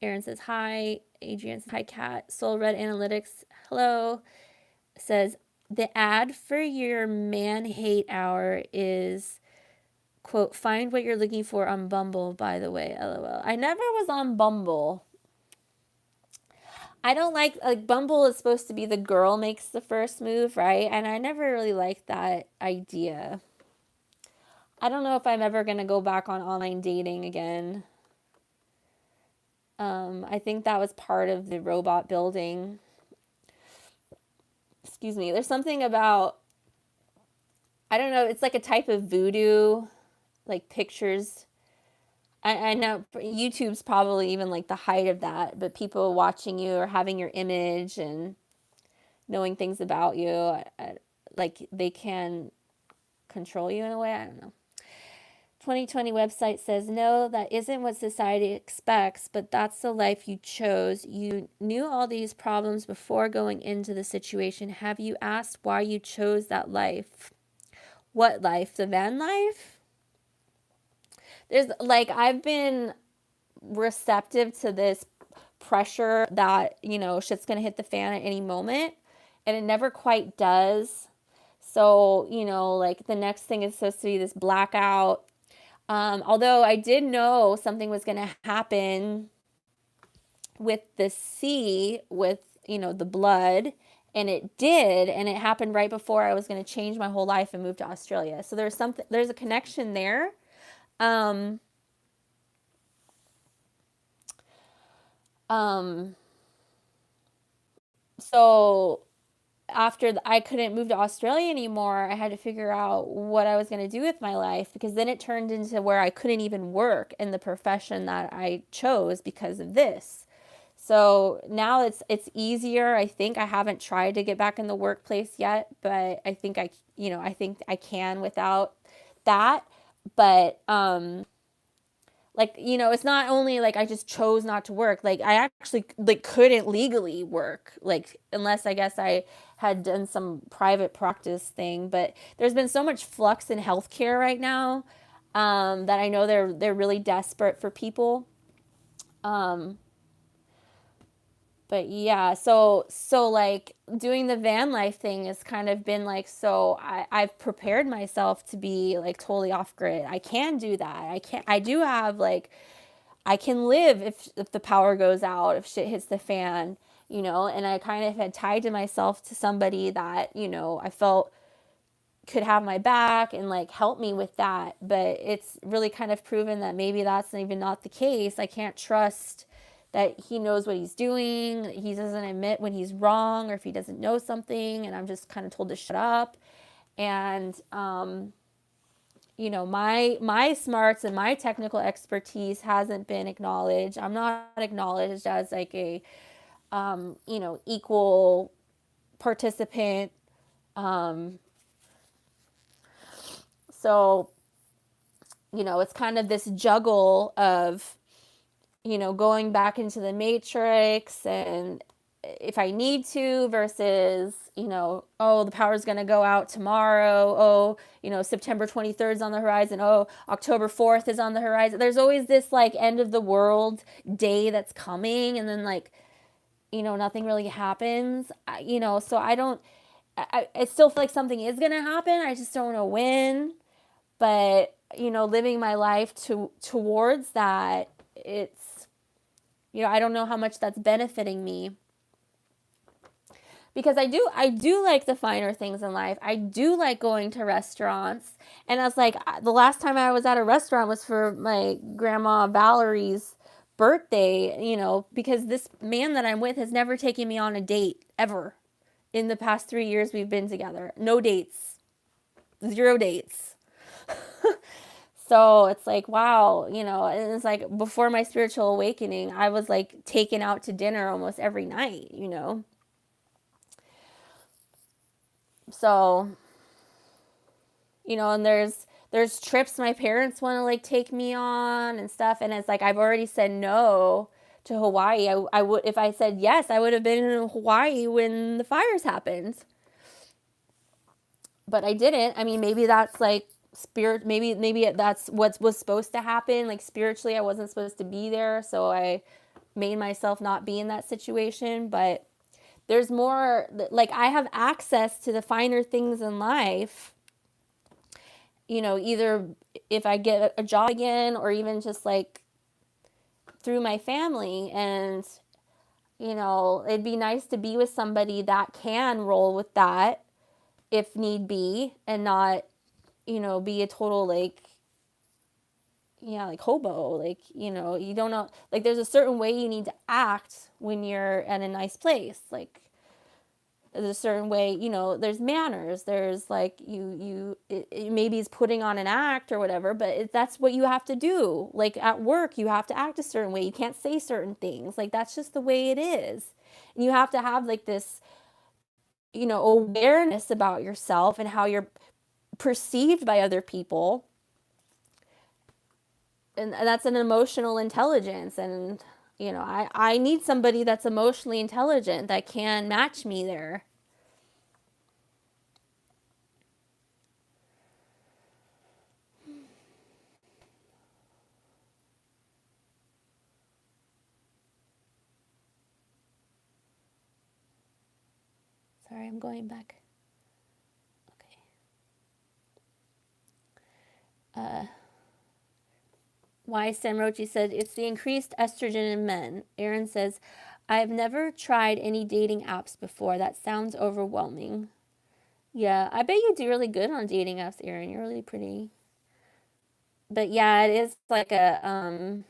Aaron says, hi. Adrian says, hi, Kat. Soul Red Analytics, hello. Says, the ad for your man hate hour is, quote, find what you're looking for on Bumble, by the way, LOL. I never was on Bumble. I don't like Bumble is supposed to be the girl makes the first move, right? And I never really liked that idea. I don't know if I'm ever going to go back on online dating again. I think that was part of the robot building. Excuse me. There's something about, I don't know, it's like a type of voodoo, like pictures. I know YouTube's probably even like the height of that, but people watching you or having your image and knowing things about you, like they can control you in a way. I don't know. 2020 website says, no, that isn't what society expects, but that's the life you chose. You knew all these problems before going into the situation. Have you asked why you chose that life? What life? The van life? There's like, I've been receptive to this pressure that, shit's gonna hit the fan at any moment, and it never quite does. So, like the next thing is supposed to be this blackout. Although I did know something was going to happen with the sea, with, the blood, and it did, and it happened right before I was going to change my whole life and move to Australia. So there's a connection there. Um, um, so after I couldn't move to Australia anymore, I had to figure out what I was going to do with my life, because then it turned into where I couldn't even work in the profession that I chose because of this. So now it's easier. I think I haven't tried to get back in the workplace yet, but I think I can without that. But like, it's not only like I just chose not to work. Like I actually like couldn't legally work, like unless I guess I had done some private practice thing. But there's been so much flux in healthcare right now, that I know they're really desperate for people. Um, but yeah, so like doing the van life thing has kind of been like, so I've prepared myself to be like totally off grid. I can do that. I do have like, I can live if the power goes out, if shit hits the fan, and I kind of had tied to myself to somebody that, I felt could have my back and like help me with that. But it's really kind of proven that maybe that's even not the case. I can't trust that he knows what he's doing. He doesn't admit when he's wrong or if he doesn't know something, and I'm just kind of told to shut up. And my smarts and my technical expertise hasn't been acknowledged. I'm not acknowledged as like a equal participant. Um, so it's kind of this juggle of going back into the matrix, and if I need to, versus, oh, the power's going to go out tomorrow. Oh, September 23rd is on the horizon. Oh, October 4th is on the horizon. There's always this like end of the world day that's coming. And then like, nothing really happens, so I still feel like something is going to happen. I just don't know when. But, living my life towards that, it's, I don't know how much that's benefiting me, because I do like the finer things in life. I do like going to restaurants. And I was like, the last time I was at a restaurant was for my grandma Valerie's birthday, because this man that I'm with has never taken me on a date ever in the past 3 years we've been together. No dates, 0 dates. So it's like, wow, and it's like before my spiritual awakening, I was like taken out to dinner almost every night. So, and there's trips my parents want to like take me on and stuff, and it's like I've already said no to Hawaii. I would, if I said yes, I would have been in Hawaii when the fires happened. But I didn't. I mean, maybe that's like spirit, maybe that's what was supposed to happen. Like spiritually I wasn't supposed to be there, so I made myself not be in that situation. But there's more, like I have access to the finer things in life, either if I get a job again, or even just like through my family. And it'd be nice to be with somebody that can roll with that if need be, and not be a total like, yeah, like hobo. Like, you don't know, like there's a certain way you need to act when you're at a nice place. Like a certain way, there's manners, there's like maybe he's putting on an act or whatever, but that's what you have to do. Like at work, you have to act a certain way. You can't say certain things. Like that's just the way it is. And you have to have like this, awareness about yourself and how you're perceived by other people. And that's an emotional intelligence. And, I need somebody that's emotionally intelligent that can match me there. Sorry, I'm going back. Okay. Why Samrochi said it's the increased estrogen in men. Aaron says, I've never tried any dating apps before. That sounds overwhelming. Yeah, I bet you do really good on dating apps, Aaron. You're really pretty. But yeah, it is like I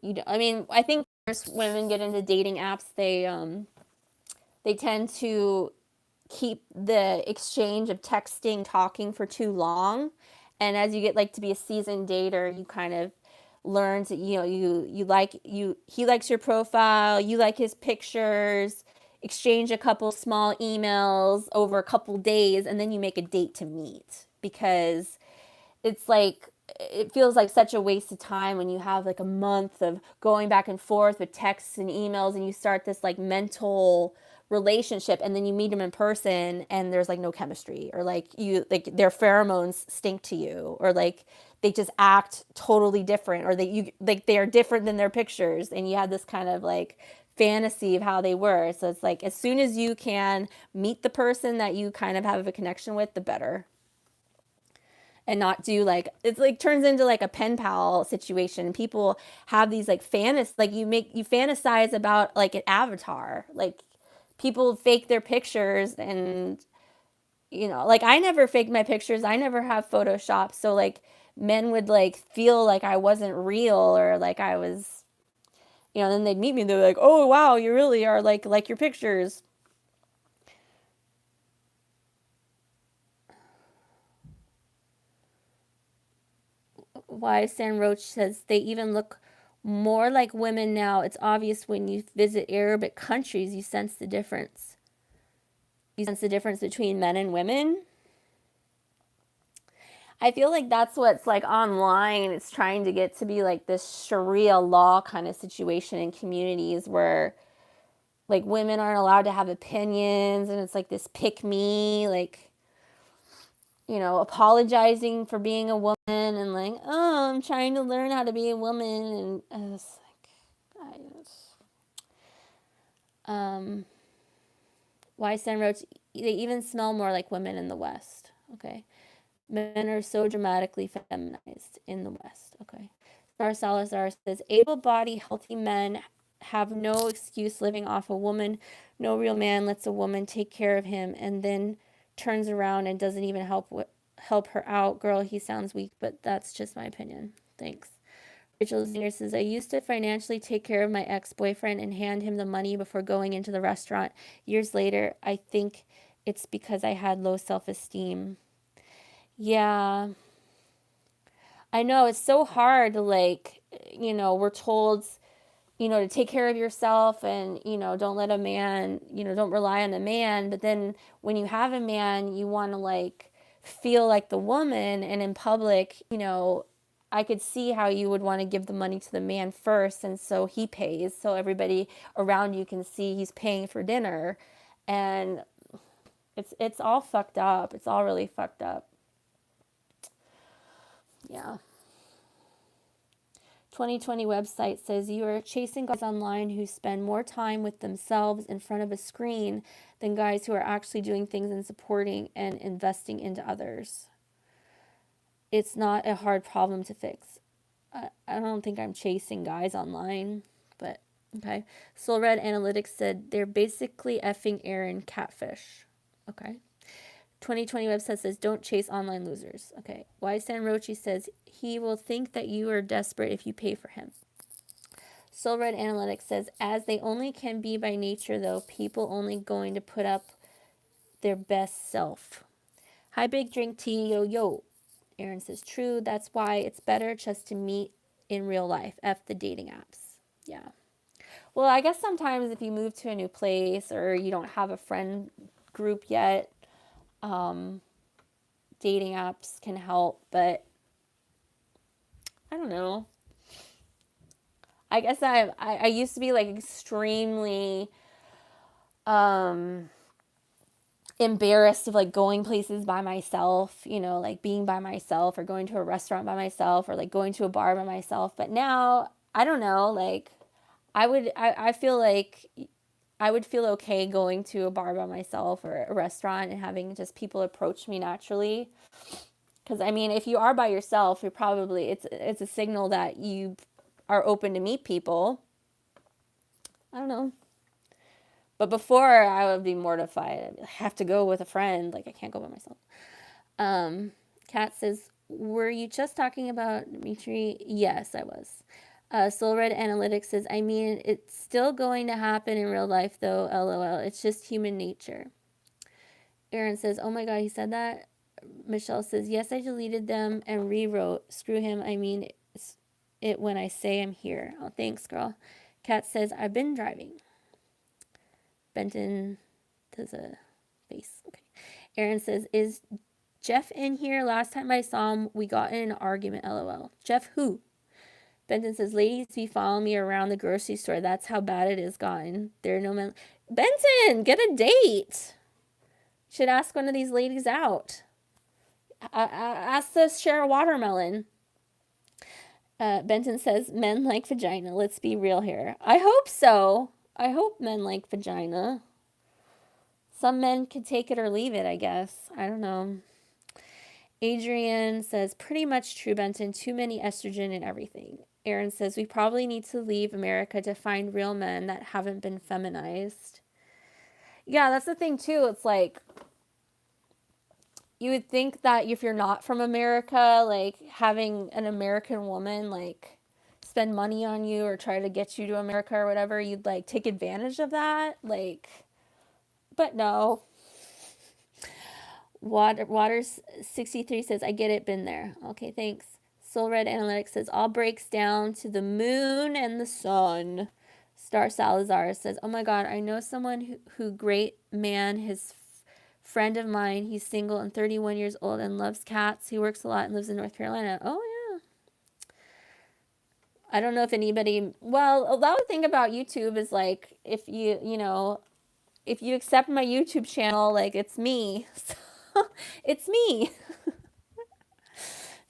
mean, I think most women get into dating apps, they tend to keep the exchange of texting, talking for too long. And as you get like to be a seasoned dater, you kind of learn to, he likes your profile, you like his pictures, exchange a couple small emails over a couple days, and then you make a date to meet, because it's like it feels like such a waste of time when you have like a month of going back and forth with texts and emails, and you start this like mental relationship, and then you meet them in person and there's like no chemistry, or like their pheromones stink to you, or like they just act totally different, or they are different than their pictures, and you have this kind of like fantasy of how they were. So it's like as soon as you can meet the person that you kind of have a connection with, the better. And not do like, it's like turns into like a pen pal situation. People have these like like you fantasize about like an avatar. Like people fake their pictures, and like I never faked my pictures. I never have Photoshop. So like men would like feel like I wasn't real, or like I was, then they'd meet me, they're like, oh wow, you really are like your pictures. Why San Roach says they even look more like women now. It's obvious when you visit Arabic countries, you sense the difference. You sense the difference between men and women. I feel like that's what's like online. It's trying to get to be like this Sharia law kind of situation in communities where like women aren't allowed to have opinions, and it's like this pick me, like, apologizing for being a woman, and like, oh, I'm trying to learn how to be a woman, and it's like, why San Roach, they even smell more like women in the West. Okay. Men are so dramatically feminized in the West. Okay. Star Salazar says, able bodied, healthy men have no excuse living off a woman. No real man lets a woman take care of him and then turns around and doesn't even help her out. Girl, he sounds weak, but that's just my opinion. Thanks. Rachel Zinger says, I used to financially take care of my ex-boyfriend and hand him the money before going into the restaurant. Years later, I think it's because I had low self-esteem. Yeah, I know it's so hard to like, we're told, to take care of yourself, and, don't let a man, don't rely on a man. But then when you have a man, you want to like feel like the woman, and in public, I could see how you would want to give the money to the man first, and so he pays, so everybody around you can see he's paying for dinner, and it's all fucked up. It's all really fucked up. Yeah. 2020 website says you are chasing guys online who spend more time with themselves in front of a screen than guys who are actually doing things and supporting and investing into others. It's not a hard problem to fix. I don't think I'm chasing guys online, but okay. Soul Red Analytics said they're basically effing Aaron catfish. Okay. 2020 website says don't chase online losers. Okay. Why San Rochi says he will think that you are desperate if you pay for him. Soul Red Analytics says, as they only can be by nature, though, people only going to put up their best self. Hi, Big Drink Tea, yo, yo. Aaron says, true. That's why it's better just to meet in real life. F the dating apps. Yeah. Well, I guess sometimes if you move to a new place or you don't have a friend group yet, dating apps can help, but I don't know. I guess I used to be like extremely embarrassed of like going places by myself, you know, like being by myself or going to a restaurant by myself or like going to a bar by myself. But now, I don't know, like I feel like I would feel okay going to a bar by myself or a restaurant and having just people approach me naturally. Because I mean, if you are by yourself, you're probably it's a signal that you are open to meet people. I don't know. But before, I would be mortified. I have to go with a friend. Like, I can't go by myself. Kat says, were you just talking about Dimitri? Yes, I was. Soul Red Analytics says, I mean, it's still going to happen in real life, though, lol. It's just human nature. Aaron says, oh my god, he said that? Michelle says, yes, I deleted them and rewrote. Screw him, I mean it when I say I'm here. Oh, thanks, girl. Kat says, I've been driving. Benton does a face. Okay. Aaron says, is Jeff in here? Last time I saw him, we got in an argument, lol. Jeff who? Benton says, ladies be following me around the grocery store. That's how bad it has gotten. There are no men. Benton, get a date. Should ask one of these ladies out. Ask to share a watermelon. Benton says, men like vagina. Let's be real here. I hope so. I hope men like vagina. Some men could take it or leave it, I guess. I don't know. Adrian says, pretty much true, Benton. Too many estrogen and everything. Aaron says, we probably need to leave America to find real men that haven't been feminized. Yeah, that's the thing, too. It's like, you would think that if you're not from America, like, having an American woman, like, spend money on you or try to get you to America or whatever, you'd, like, take advantage of that. Like, but no. Waters63 says, I get it, been there. Okay, thanks. Soul Red Analytics says, all breaks down to the moon and the sun. Star Salazar says, oh my god, I know someone who great man, his friend of mine, he's single and 31 years old and loves cats. He works a lot and lives in North Carolina. Oh yeah. I don't know if anybody, well, the other thing about YouTube is like, if if you accept my YouTube channel, like it's me. So, it's me.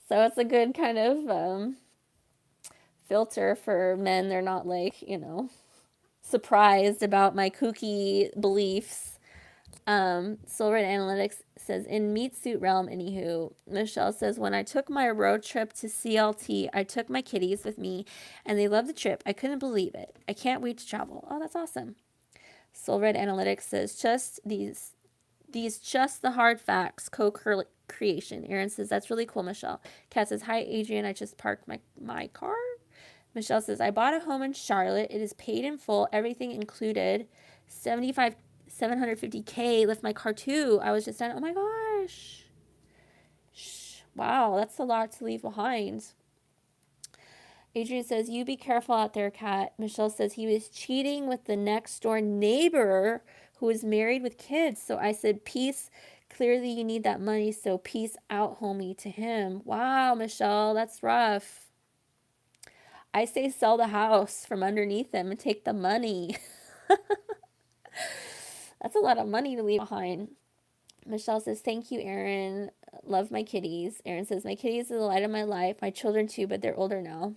So it's a good kind of filter for men. They're not like, surprised about my kooky beliefs. Soul Red Analytics says, in meat suit realm, anywho. Michelle says, when I took my road trip to CLT, I took my kitties with me, and they loved the trip. I couldn't believe it. I can't wait to travel. Oh, that's awesome. Soul Red Analytics says, just these just the hard facts, co-creation. Aaron says, that's really cool, Michelle. Kat says, hi, Adrian. I just parked my car. Michelle says, I bought a home in Charlotte. It is paid in full, everything included. 750K, left my car too. I was just done. Oh my gosh. Wow, that's a lot to leave behind. Adrian says, you be careful out there, Kat. Michelle says, he was cheating with the next door neighbor who was married with kids. So I said, peace. Clearly you need that money, so peace out, homie, to him. Wow, Michelle, that's rough. I say sell the house from underneath them and take the money. That's a lot of money to leave behind. Michelle says, thank you, Aaron. Love my kitties. Aaron says, my kitties are the light of my life. My children too, but they're older now.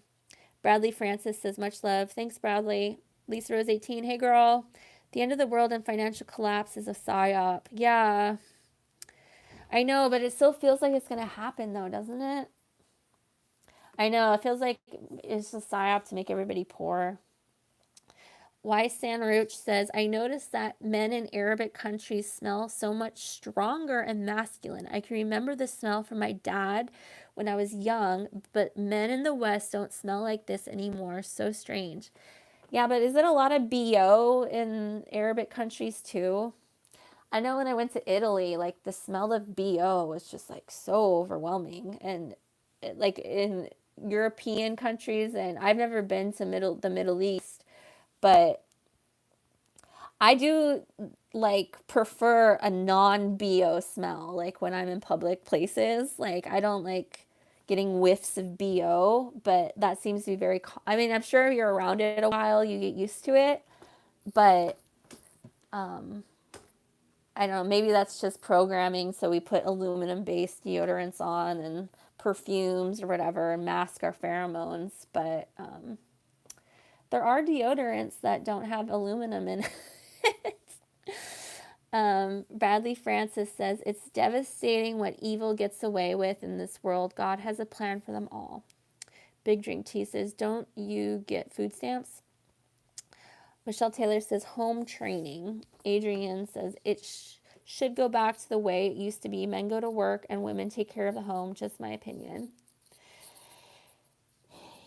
Bradley Francis says, much love. Thanks, Bradley. Lisa Rose 18, hey girl. The end of the world and financial collapse is a psyop. Yeah. I know, but it still feels like it's going to happen though, doesn't it? I know, it feels like it's a psyop to make everybody poor. Why San Roach says, I noticed that men in Arabic countries smell so much stronger and masculine. I can remember the smell from my dad when I was young, but men in the West don't smell like this anymore. So strange. Yeah, but is it a lot of BO in Arabic countries too? I know when I went to Italy, like the smell of BO was just like so overwhelming. And like in European countries, and I've never been to the Middle East, but I do like prefer a non-BO smell, like when I'm in public places. Like I don't like getting whiffs of BO, but that seems to be very I mean, I'm sure you're around it a while, you get used to it, but I don't know, maybe that's just programming, so we put aluminum-based deodorants on and perfumes or whatever and mask our pheromones, but there are deodorants that don't have aluminum in it. Bradley Francis says, it's devastating what evil gets away with in this world. God has a plan for them all. Big Drink Tea says, don't you get food stamps? Michelle Taylor says, home training. Adrienne says, it should go back to the way it used to be. Men go to work and women take care of the home. Just my opinion.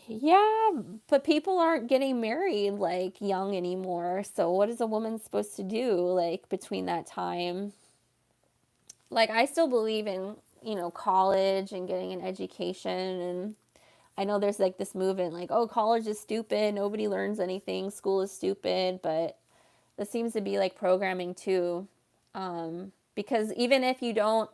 Yeah, but people aren't getting married like young anymore. So what is a woman supposed to do like between that time? Like I still believe in, college and getting an education, and I know there's like this movement like, oh, college is stupid, nobody learns anything, school is stupid, but this seems to be like programming too. Because even if you don't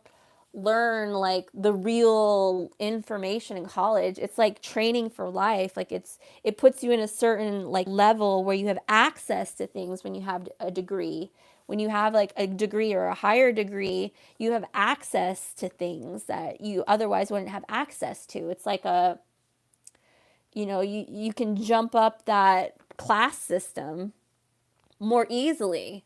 learn like the real information in college, it's like training for life. Like it puts you in a certain like level where you have access to things when you have a degree. When you have like a degree or a higher degree, you have access to things that you otherwise wouldn't have access to. It's like you can jump up that class system more easily.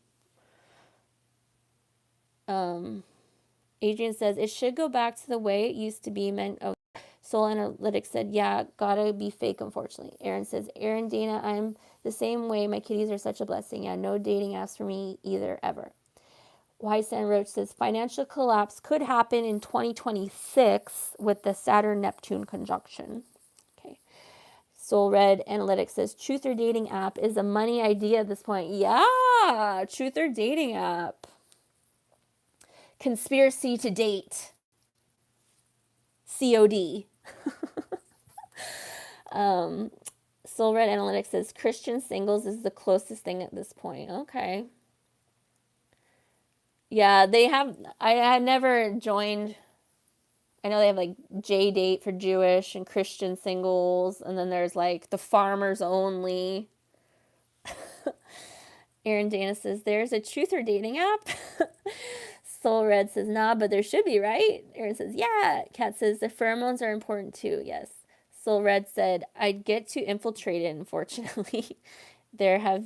Adrian says, it should go back to the way it used to be. Soul Analytics said, yeah, gotta be fake, unfortunately. Aaron says, Aaron, Dana, I'm the same way. My kitties are such a blessing. Yeah, no dating apps for me either, ever. Whysan Roach says, financial collapse could happen in 2026 with the Saturn-Neptune conjunction. Okay. Soul Red Analytics says, truth or dating app is a money idea at this point. Yeah, truth or dating app. Conspiracy to date. COD. Soul Red Analytics says Christian singles is the closest thing at this point. Okay. Yeah, they have. I have never joined. I know they have like J Date for Jewish and Christian singles, and then there's like the farmers only. Aaron Dana says there's a truth or dating app. Soul Red says nah, but there should be, right? Aaron says yeah. Kat says the pheromones are important too. Yes. Soul Red said I'd get too infiltrated. Unfortunately, there'd have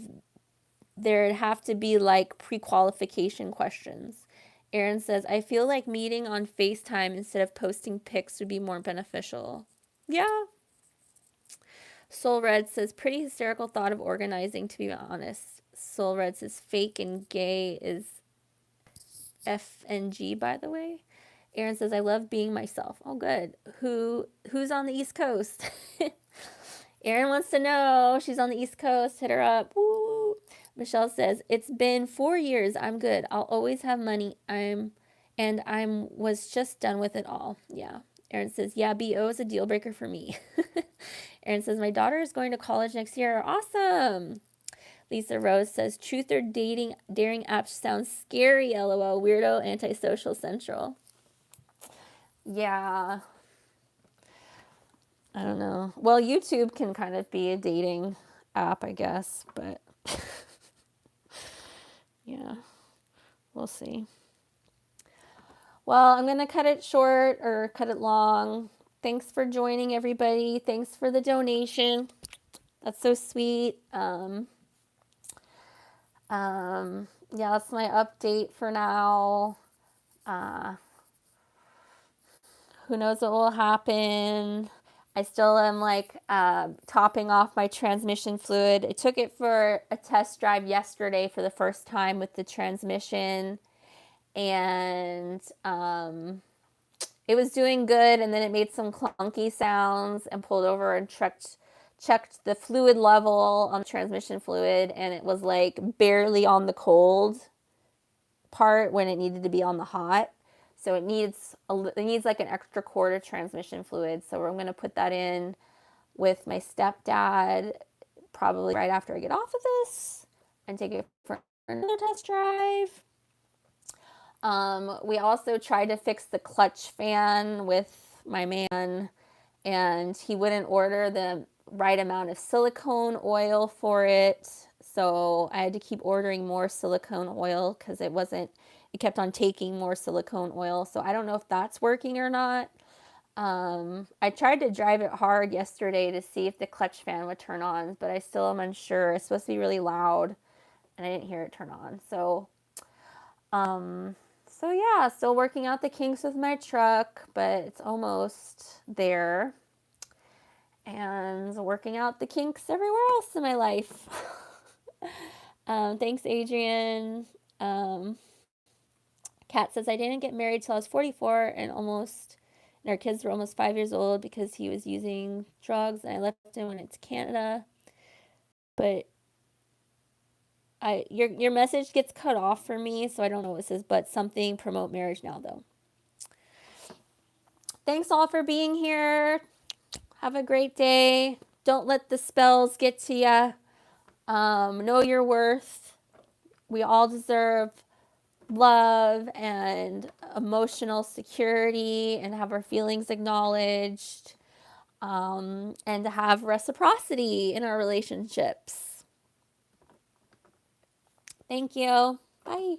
to be like pre-qualification questions. Aaron says I feel like meeting on FaceTime instead of posting pics would be more beneficial. Yeah. Soul Red says pretty hysterical thought of organizing, to be honest. Soul Red says fake and gay is FNG, by the way. Aaron says I love being myself. Oh, good. Who's on the East Coast? Aaron wants to know. She's on the East Coast. Hit her up. Woo. Michelle says it's been 4 years. I'm good. I'll always have money. Was just done with it all. Yeah. Aaron says, yeah, BO is a deal breaker for me. Aaron says, my daughter is going to college next year. Awesome. Lisa Rose says, truth or daring apps sounds scary, LOL. Weirdo, antisocial, central. Yeah. I don't know. Well, YouTube can kind of be a dating app, I guess, but yeah, we'll see. Well, I'm going to cut it short or cut it long. Thanks for joining, everybody. Thanks for the donation. That's so sweet. Yeah, that's my update for now. Who knows what will happen? I still am like topping off my transmission fluid. I took it for a test drive yesterday for the first time with the transmission, and it was doing good, and then it made some clunky sounds, and pulled over and checked the fluid level on the transmission fluid, and it was like barely on the cold part when it needed to be on the hot. So it needs like an extra quart of transmission fluid. So I'm going to put that in with my stepdad probably right after I get off of this and take it for another test drive. We also tried to fix the clutch fan with my man, and he wouldn't order the right amount of silicone oil for it. So I had to keep ordering more silicone oil because it kept on taking more silicone oil. So I don't know if that's working or not. I tried to drive it hard yesterday to see if the clutch fan would turn on, but I still am unsure. It's supposed to be really loud, and I didn't hear it turn on. So yeah, still working out the kinks with my truck, but it's almost there. And working out the kinks everywhere else in my life. Thanks, Adrian. Kat says, I didn't get married till I was 44 and our kids were almost 5 years old because he was using drugs, and I left him when it's Canada. But your message gets cut off for me, so I don't know what it says, but something promote marriage now, though. Thanks all for being here. Have a great day. Don't let the spells get to you. Know your worth. We all deserve love and emotional security and have our feelings acknowledged, and to have reciprocity in our relationships. Thank you. Bye.